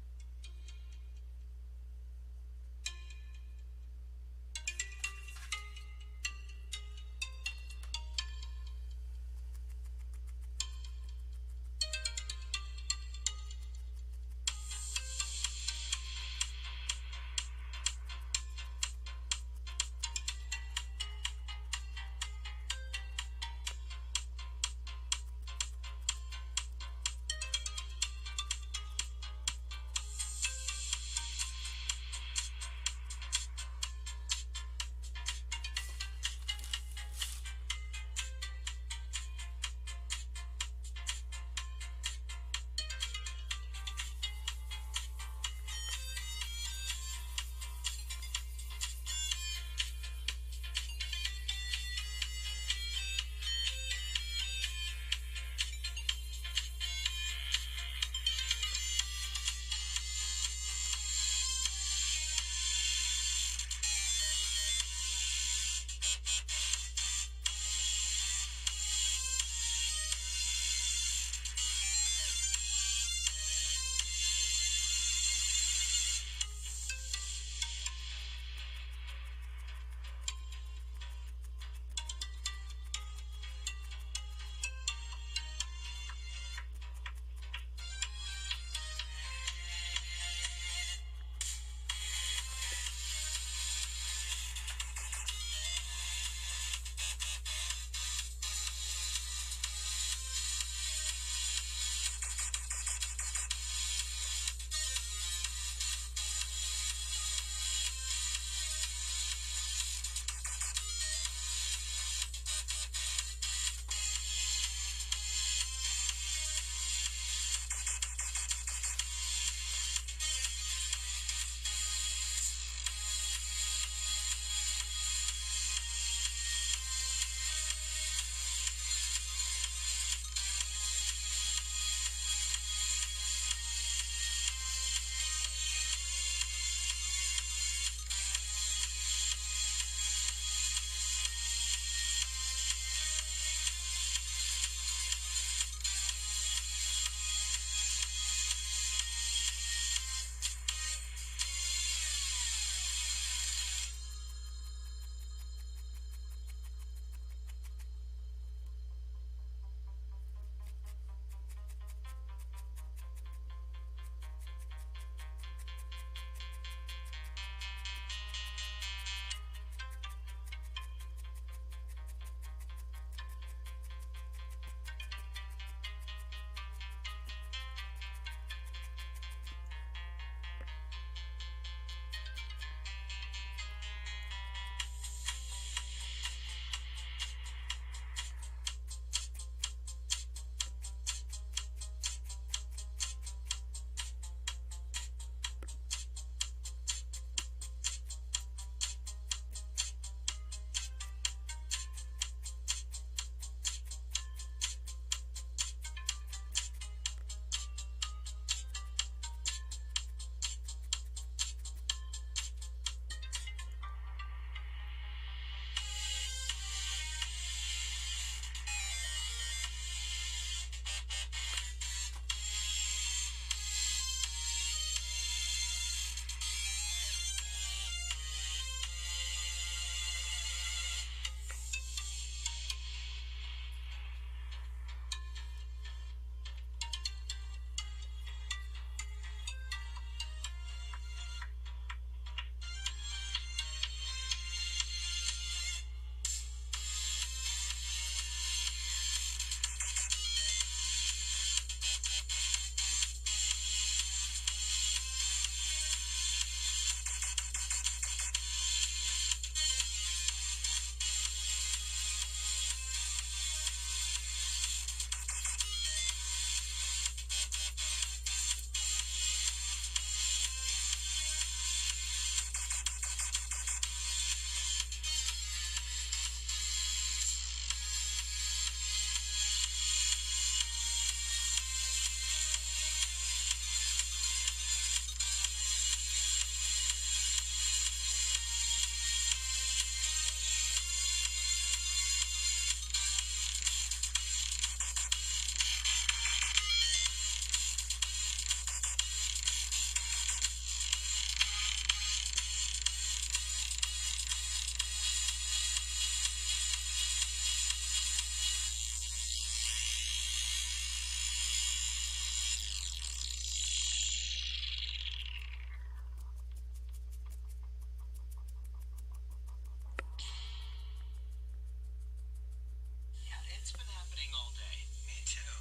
It's been happening all day. Me too.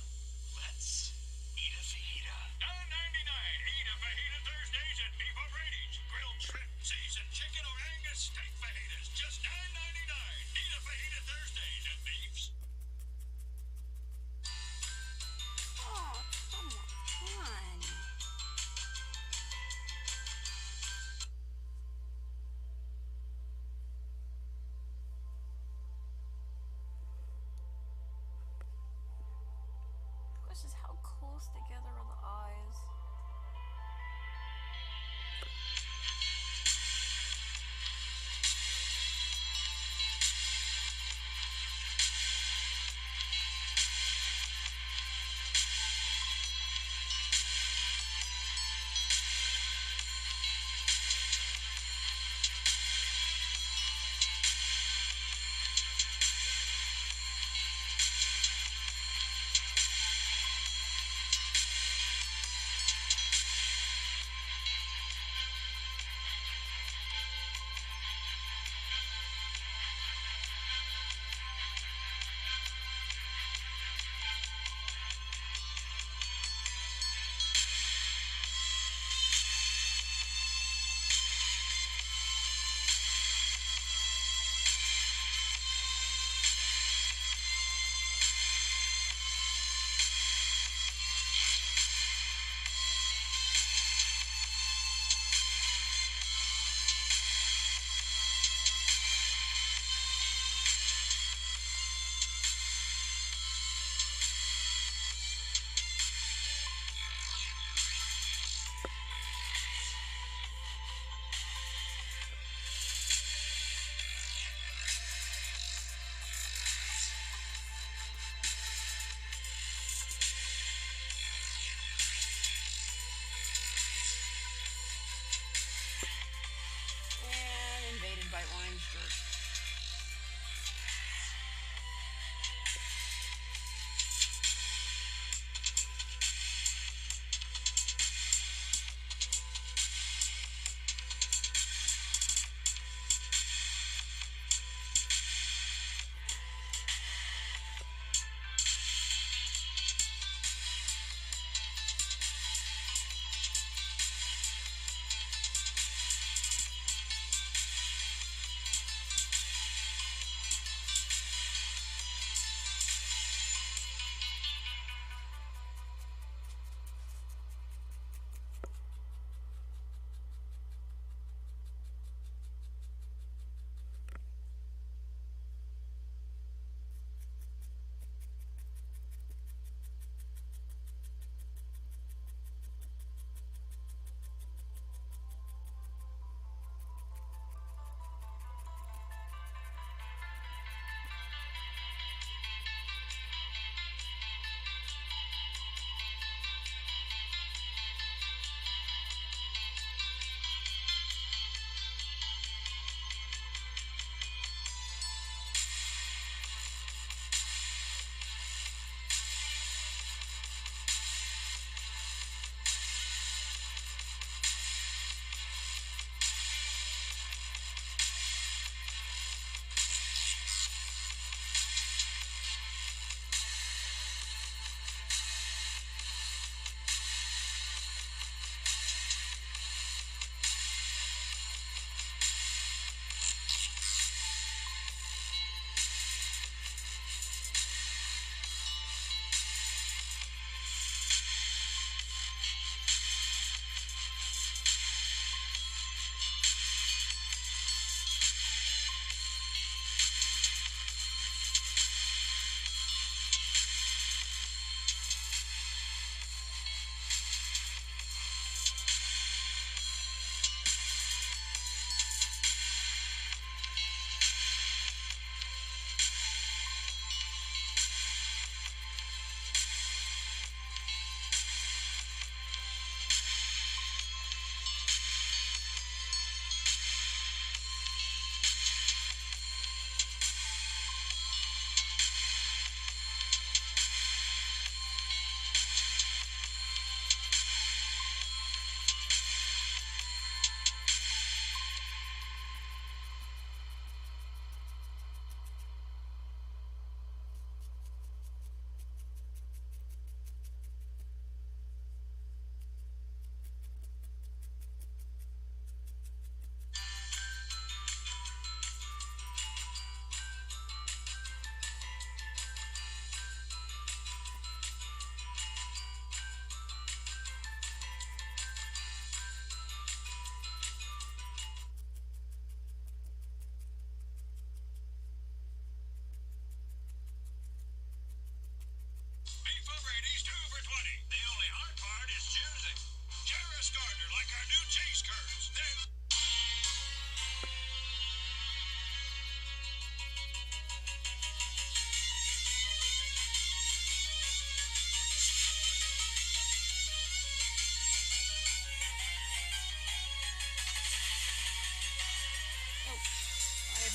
Let's eat a fajita. $9.99. Eat a fajita Thursdays at Beef O'Brady's. Grilled shrimp, seasoned chicken or Angus steak fajitas. Just $9.99. Eat a fajita Thursdays at Beef's. Oh, come on.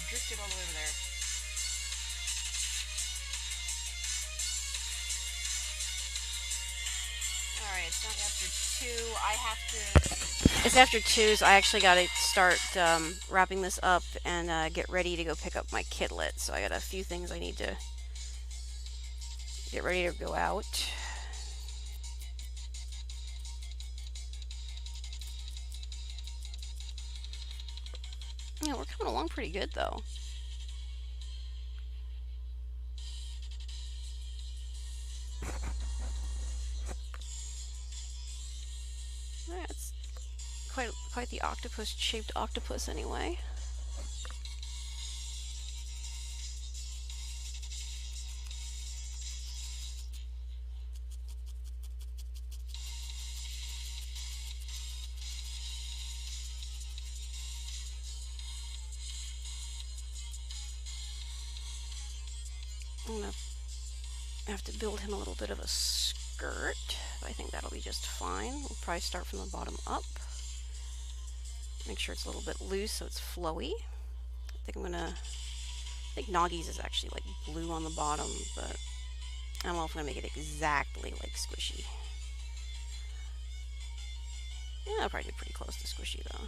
drifted all the way over there. Alright, it's not after 2. I have to... It's after 2, so I actually gotta start wrapping this up and get ready to go pick up my kidlet. So I got a few things I need to get ready to go out. Yeah, we're coming along pretty good, though. Yeah, it's quite the octopus-shaped octopus, anyway. I'm gonna have to build him a little bit of a skirt, but I think that'll be just fine. We'll probably start from the bottom up. Make sure it's a little bit loose so it's flowy. I think Noggy's is actually like blue on the bottom, but I don't know if I'm gonna make it exactly like squishy. Yeah, I'll probably do pretty close to squishy though.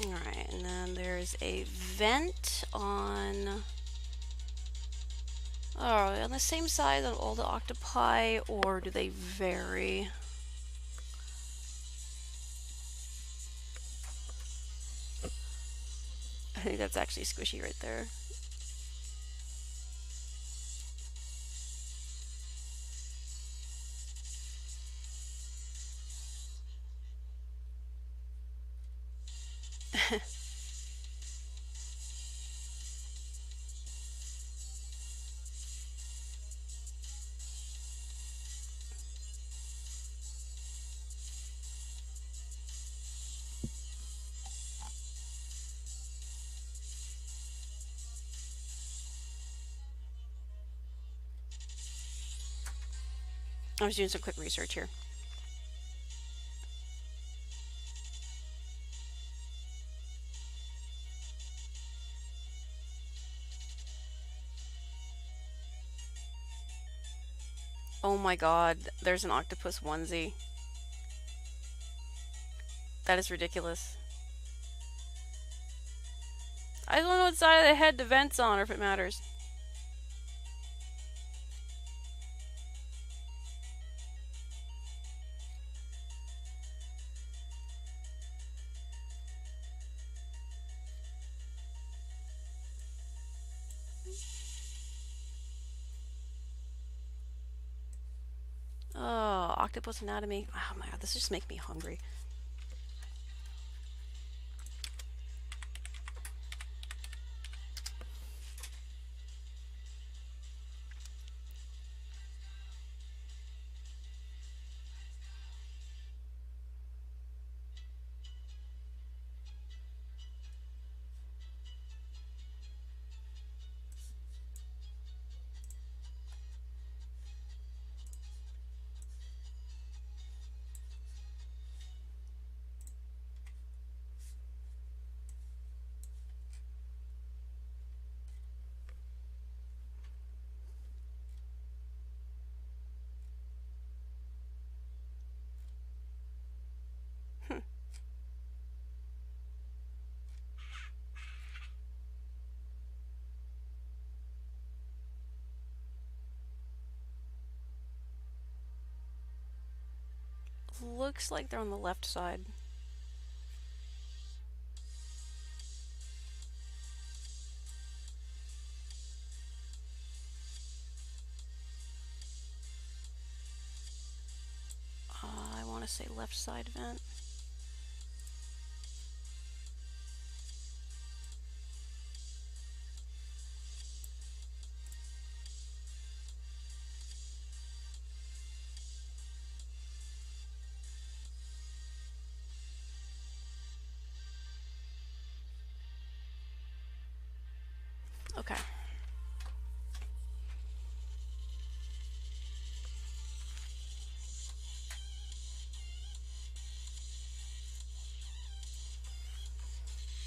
Alright, and then there's a vent on the same size of all the octopi, or do they vary? I think that's actually squishy right there. I was doing some quick research here. Oh my god, there's an octopus onesie. That is ridiculous. I don't know what side of the head the vent's on, or if it matters. Oh, octopus anatomy. Oh my god, this just makes me hungry. Hmm. Looks like they're on the left side. I want to say left side vent.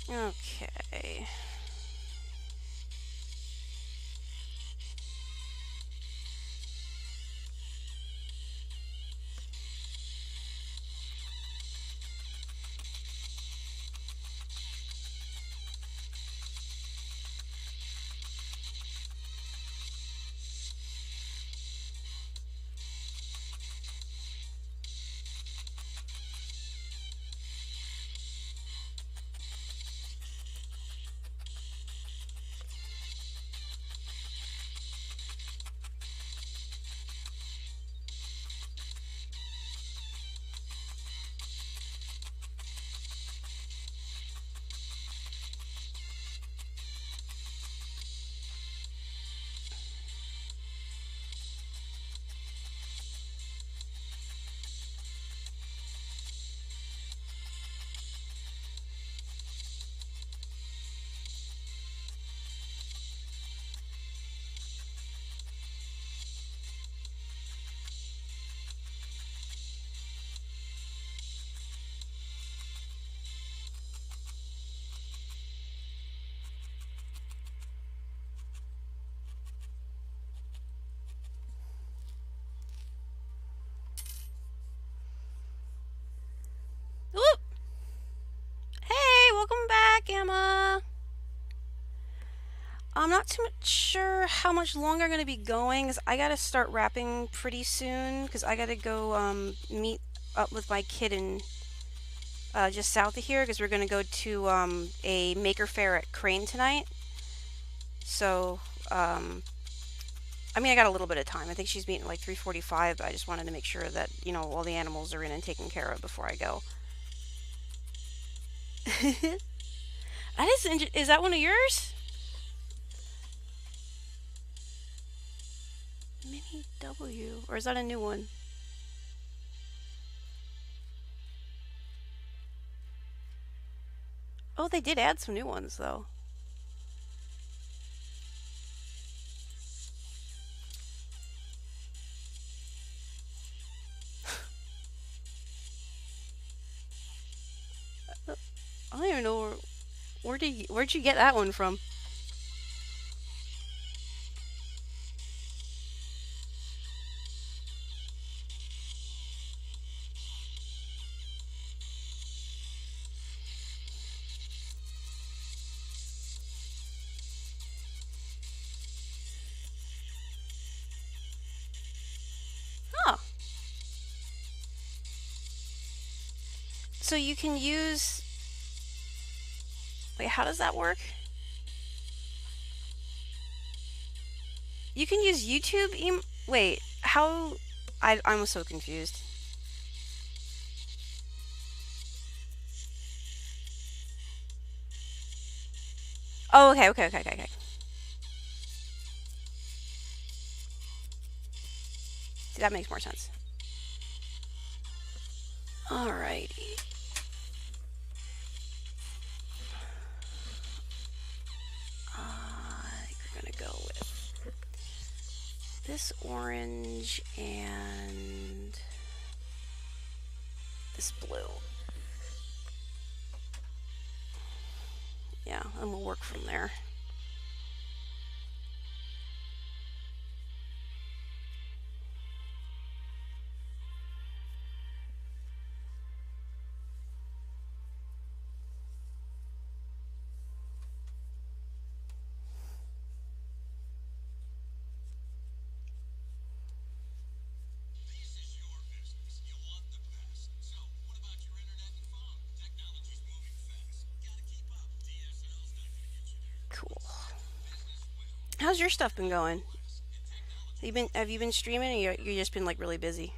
Okay. Whoop! Hey, welcome back, Emma. I'm not too much sure how much longer I'm gonna be going, 'cause I gotta start wrapping pretty soon, because I gotta go meet up with my kid in just south of here, because we're gonna go to a maker fair at Crane tonight. So I mean, I got a little bit of time. I think she's meeting at like 3:45, but I just wanted to make sure that all the animals are in and taken care of before I go. That is that one of yours? Mini W, or is that a new one? Oh, they did add some new ones though. I don't even know where'd you get that one from? Huh. So you can use. Wait, how does that work? You can use YouTube. Wait, how? I'm so confused. Oh, okay, okay, okay, okay, okay. See, that makes more sense. Alrighty. I think we're gonna go with this orange and this blue. Yeah, and we'll work from there. This is your business. You want the best. So, what about your internet and phone? Technology's moving fast. Gotta keep up. DSL's not gonna get you there. Cool. Business will. How's your stuff been Speed is going? progress, and technology Have you been streaming, or you just been like really busy?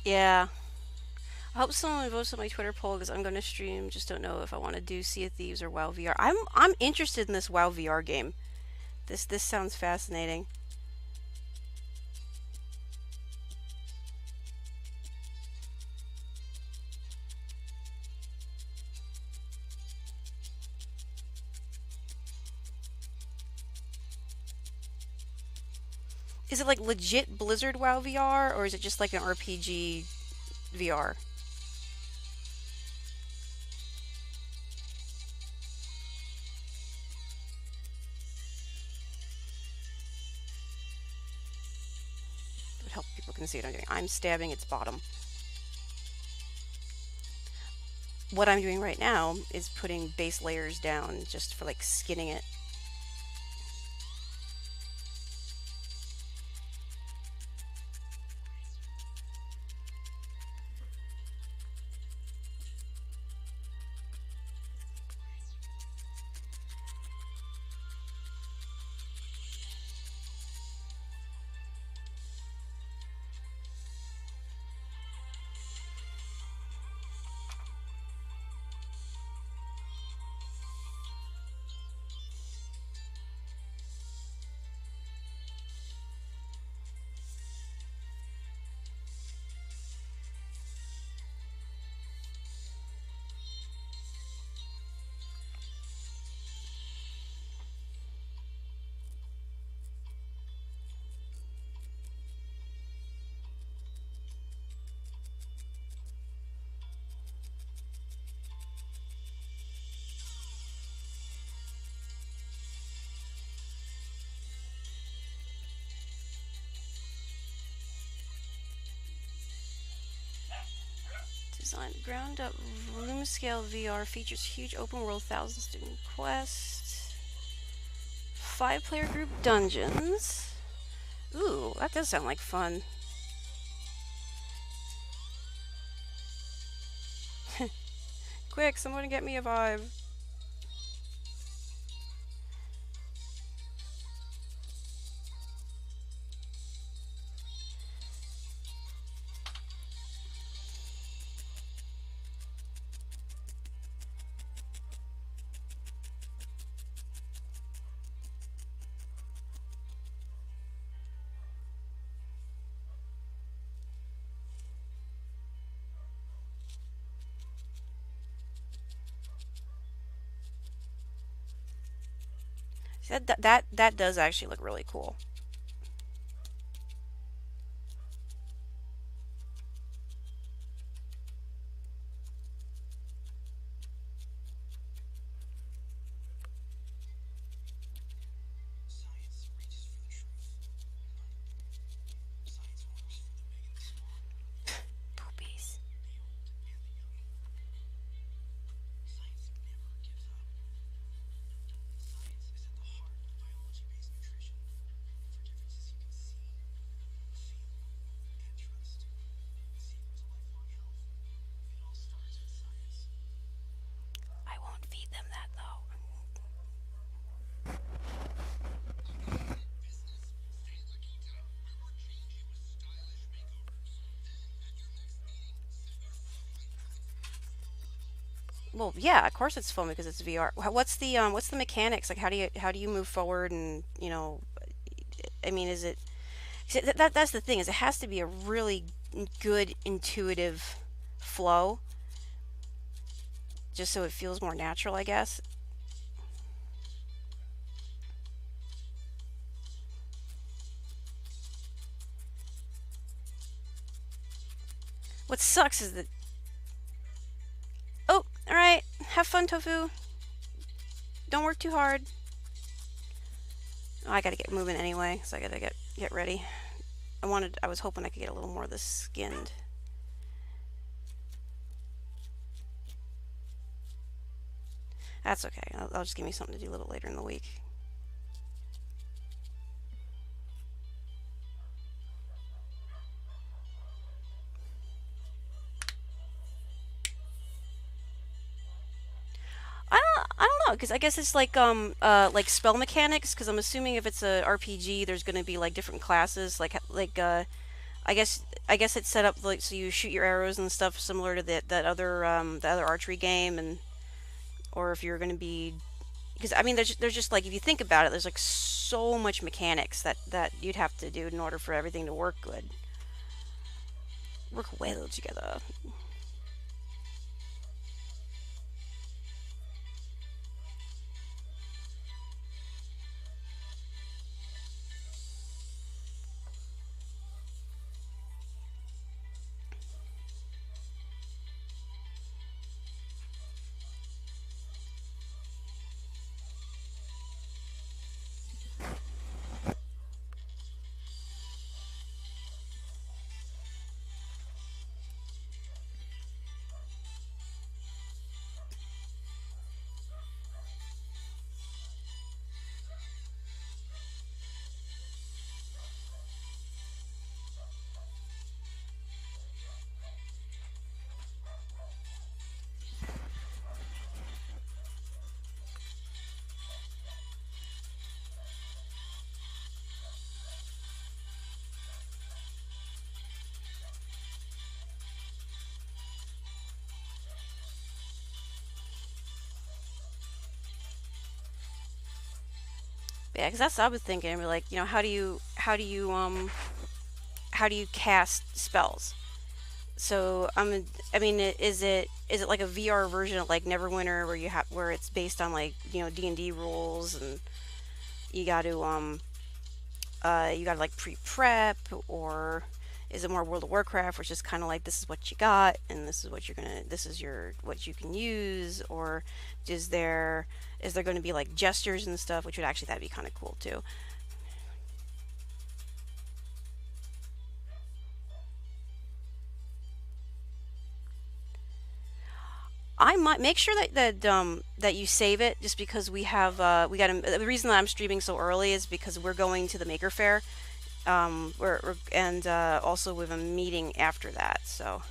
Yeah. I hope someone votes on my Twitter poll because I'm going to stream. Just don't know if I want to do Sea of Thieves or WoW VR. I'm interested in this WoW VR game. This sounds fascinating. Is it like legit Blizzard WoW VR or is it just like an RPG VR? It would help people can see what I'm doing. I'm stabbing its bottom. What I'm doing right now is putting base layers down just for like skinning it. Designed ground up room scale VR features huge open world 1,000 student quests, 5 player group dungeons. Ooh, that does sound like fun. Quick, someone get me a vibe. That does actually look really cool. Science reaches for the truth. Science wars for the big and the small, Poopies. the old and the young. Science never gives up. Science is at the heart of biology-based nutrition. For differences you can see, feel, and trust. The secret to lifelong health. It all starts with science. I won't feed them that though. Business. Stay at La Quinta, where we're changing with stylish makeovers. At your next meeting, set your phone Well, yeah, of course it's fun because it's VR. What's the mechanics? Like how do you move forward and, I mean, is it see, that's the thing is it has to be a really good intuitive flow just so it feels more natural, I guess. What sucks is that oh, all right, have fun, Tofu. Don't work too hard. Oh, I gotta get moving anyway, so I gotta get ready. I was hoping I could get a little more of this skinned. That's okay. I'll just give me something to do a little later in the week. I don't know because I guess it's like spell mechanics because I'm assuming if it's a RPG there's going to be like different classes I guess it's set up like so you shoot your arrows and stuff similar to that other archery game, and or if you're going to be because I mean there's just like if you think about it, there's like so much mechanics that you'd have to do in order for everything to work well together. Yeah, because that's what I was thinking. We're like, how do you cast spells? So I mean, is it like a VR version of like Neverwinter where it's based on like D&D rules and you got to like pre-prep, or is it more World of Warcraft, which is kind of like this is what you got and this is your what you can use, or is there going to be like gestures and stuff, which would actually that'd be kind of cool too. I might make sure that you save it just because we got the reason that I'm streaming so early is because we're going to the Maker Faire, and also we have a meeting after that. So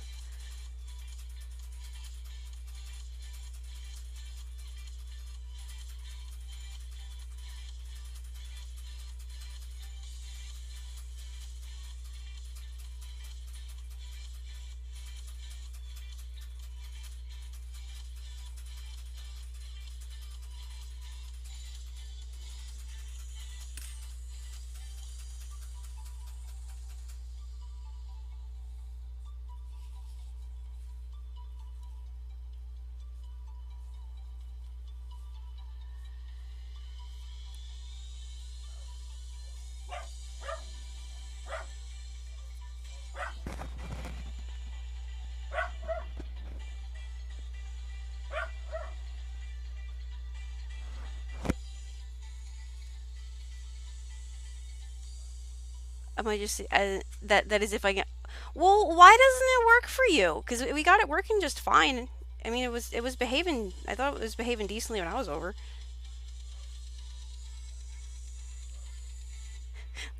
I might just that is if I get. Well, why doesn't it work for you? Because we got it working just fine. I mean, it was behaving. I thought it was behaving decently when I was over.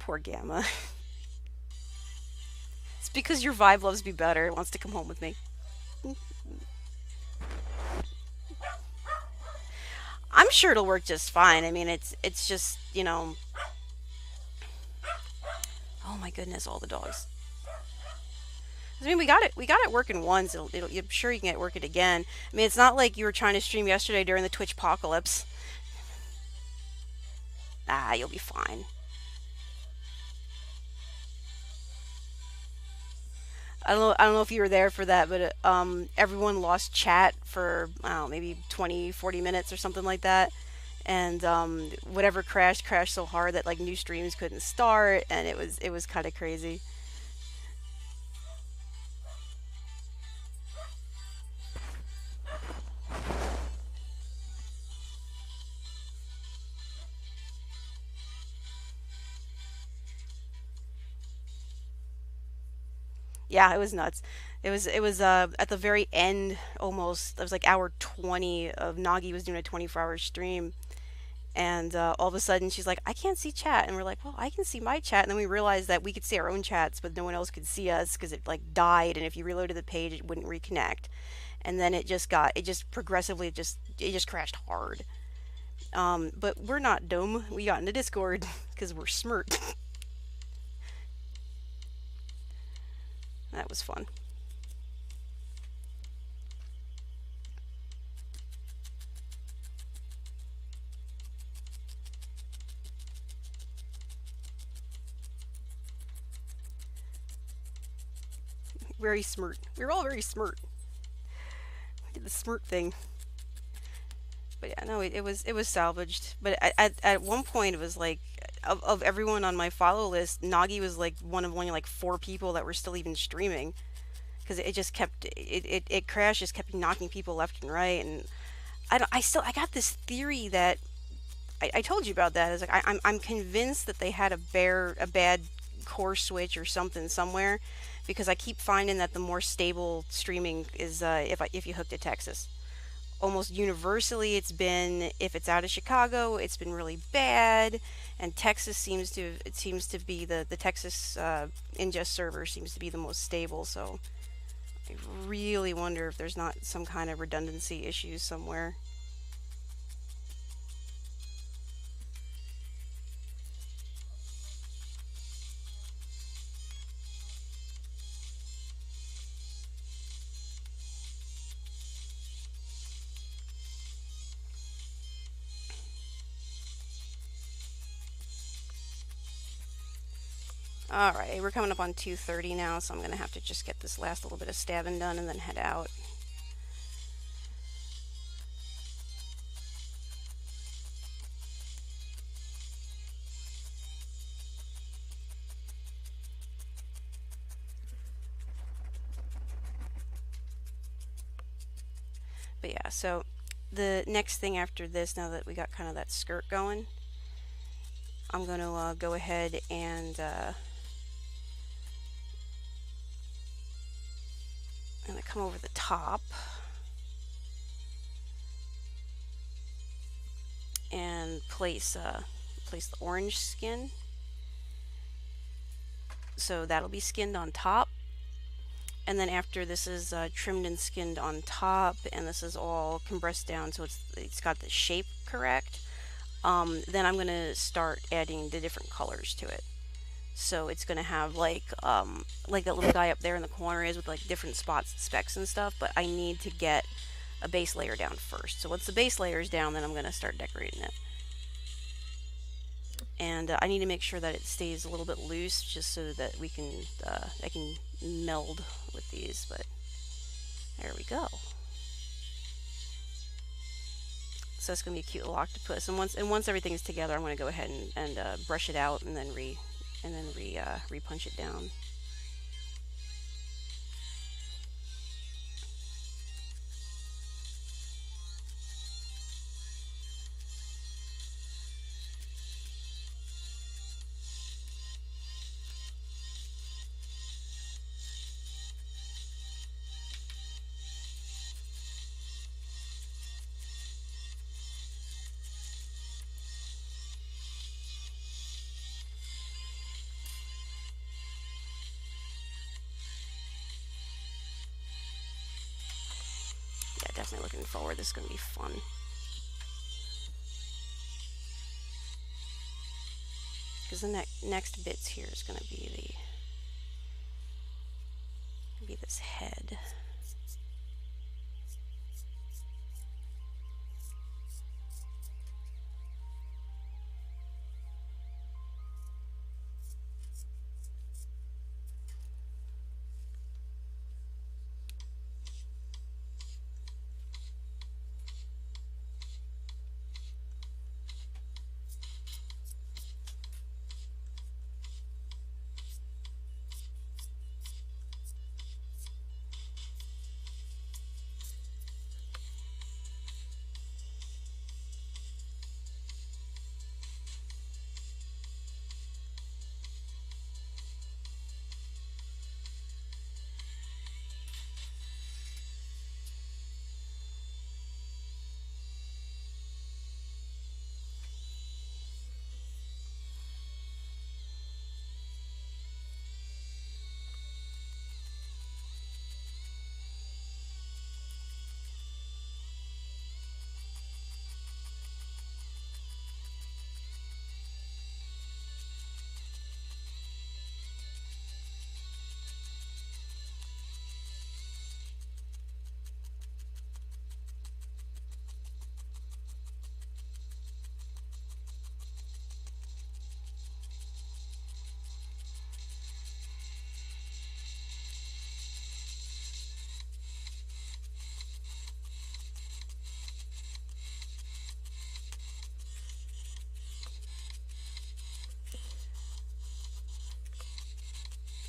Poor Gamma. It's because your vibe loves me better. It wants to come home with me. I'm sure it'll work just fine. I mean, it's just oh my goodness, all the dogs. I mean, we got it working once. I'm sure you can get it working again. I mean, it's not like you were trying to stream yesterday during the Twitch apocalypse. Ah, you'll be fine. I don't know if you were there for that, but everyone lost chat for I don't know, maybe 20, 40 minutes or something like that. And whatever crashed so hard that like new streams couldn't start, and it was kind of crazy. Yeah, it was nuts. It was at the very end almost. It was like hour 20 of Nagi was doing a 24-hour stream, and all of a sudden she's like, I can't see chat, and we're like, well, I can see my chat, and then we realized that we could see our own chats, but no one else could see us because it like died, and if you reloaded the page, it wouldn't reconnect, and then it just progressively it just crashed hard. But we're not dumb. We got into Discord because we're smart. That was fun. Very smart. We were all very smart. We did the smart thing. But yeah, no, it was salvaged. But at one point it was like of everyone on my follow list, Nagi was like one of only like four people that were still even streaming because it just kept it crashed, just kept knocking people left and right. And I got this theory that I told you about that. Is like I'm convinced that they had a bad core switch or something somewhere because I keep finding that the more stable streaming is if you hook to Texas. Almost universally, it's been if it's out of Chicago, it's been really bad, and Texas seems to be the Texas ingest server seems to be the most stable. So I really wonder if there's not some kind of redundancy issues somewhere. All right, we're coming up on 2:30 now, so I'm gonna have to just get this last little bit of stabbing done and then head out. But yeah, so the next thing after this, now that we got kind of that skirt going, I'm gonna go ahead and come over the top and place the orange skin. So that'll be skinned on top. And then after this is trimmed and skinned on top, and this is all compressed down so it's got the shape correct. Then I'm gonna start adding the different colors to it. So it's gonna have like that little guy up there in the corner is with like different spots and specks and stuff. But I need to get a base layer down first. So once the base layer is down, then I'm gonna start decorating it. And I need to make sure that it stays a little bit loose just so that I can meld with these. But there we go. So it's gonna be a cute little octopus. And once everything is together, I'm gonna go ahead and brush it out and then re punch it down. Yeah, definitely looking forward. This is gonna be fun. Because the next bits here is gonna be this head.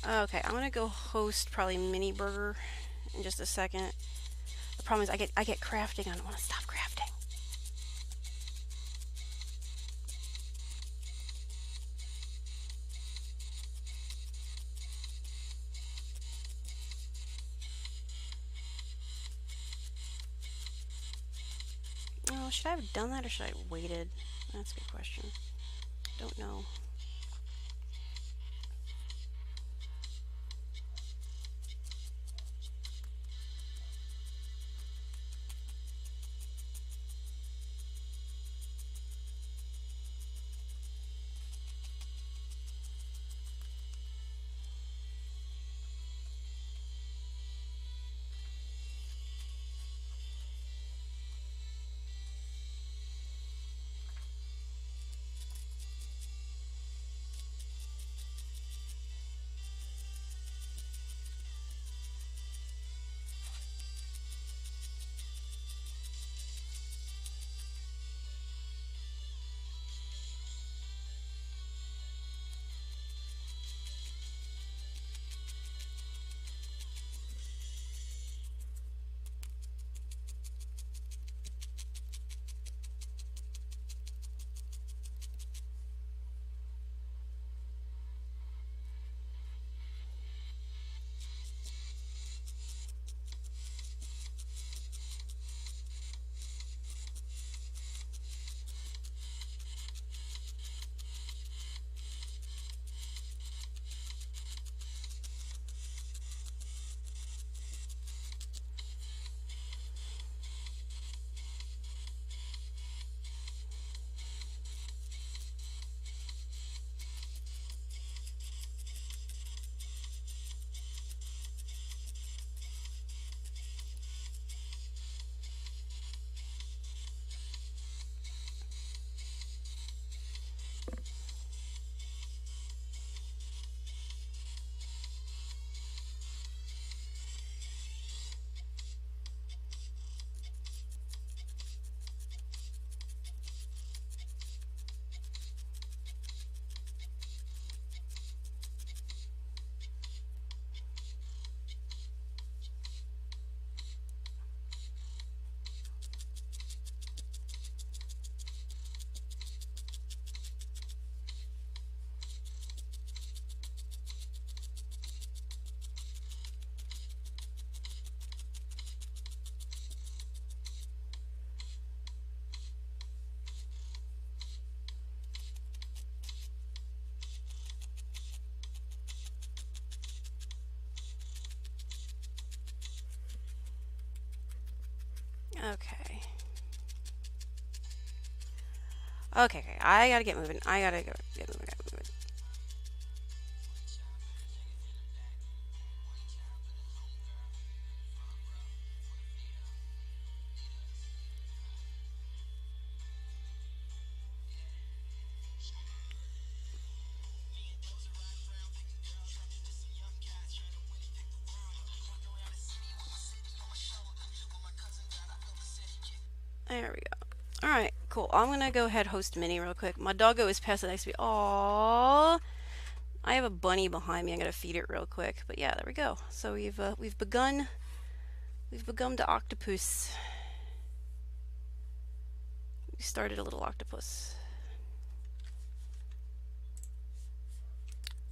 Okay, I'm gonna go host probably Mini Burger in just a second. The problem is I get crafting. I don't want to stop crafting. Oh, should I have done that or should I have waited? That's a good question. Don't know. Okay. Okay, okay. I gotta get moving. I gotta get moving. Get moving. There we go. All right, cool. I'm gonna go ahead host Minnie real quick. My doggo is passing next to me. Aww. I have a bunny behind me. I'm gonna feed it real quick. But yeah, there we go. So we've begun the octopus. We started a little octopus.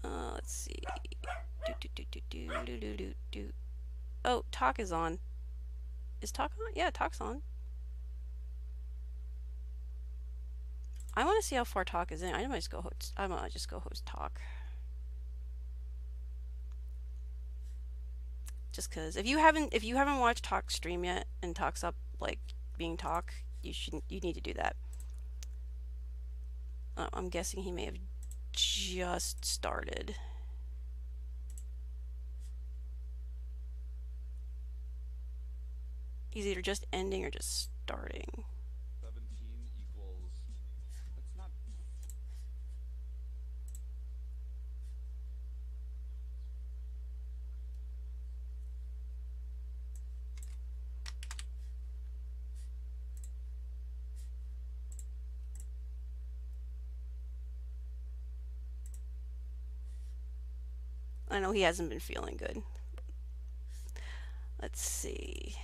Let's see. Do. Oh, talk is on. Is talk on? Yeah, talk's on. I want to see how far talk is in. I might just go host. I might just go host talk. Just cause if you haven't watched talk stream yet and talks up like being talk, you need to do that. I'm guessing he may have just started. He's either just ending or just starting. 17 equals. That's not. I know he hasn't been feeling good. Let's see.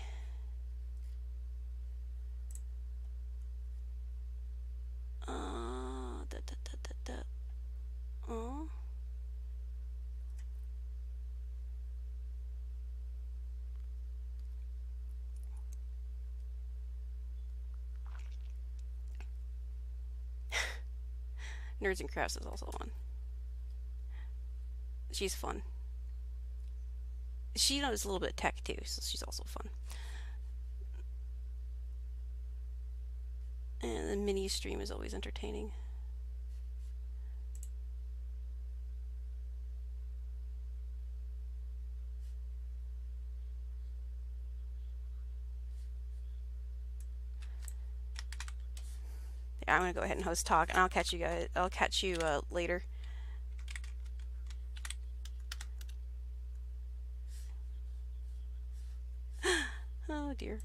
Da, da, da, da, da. Oh. Nerds and Crafts is also one. She's fun. She knows a little bit of tech too, so she's also fun. And the mini stream is always entertaining. Yeah, I'm gonna go ahead and host talk, and I'll catch you guys. I'll catch you later. Oh dear.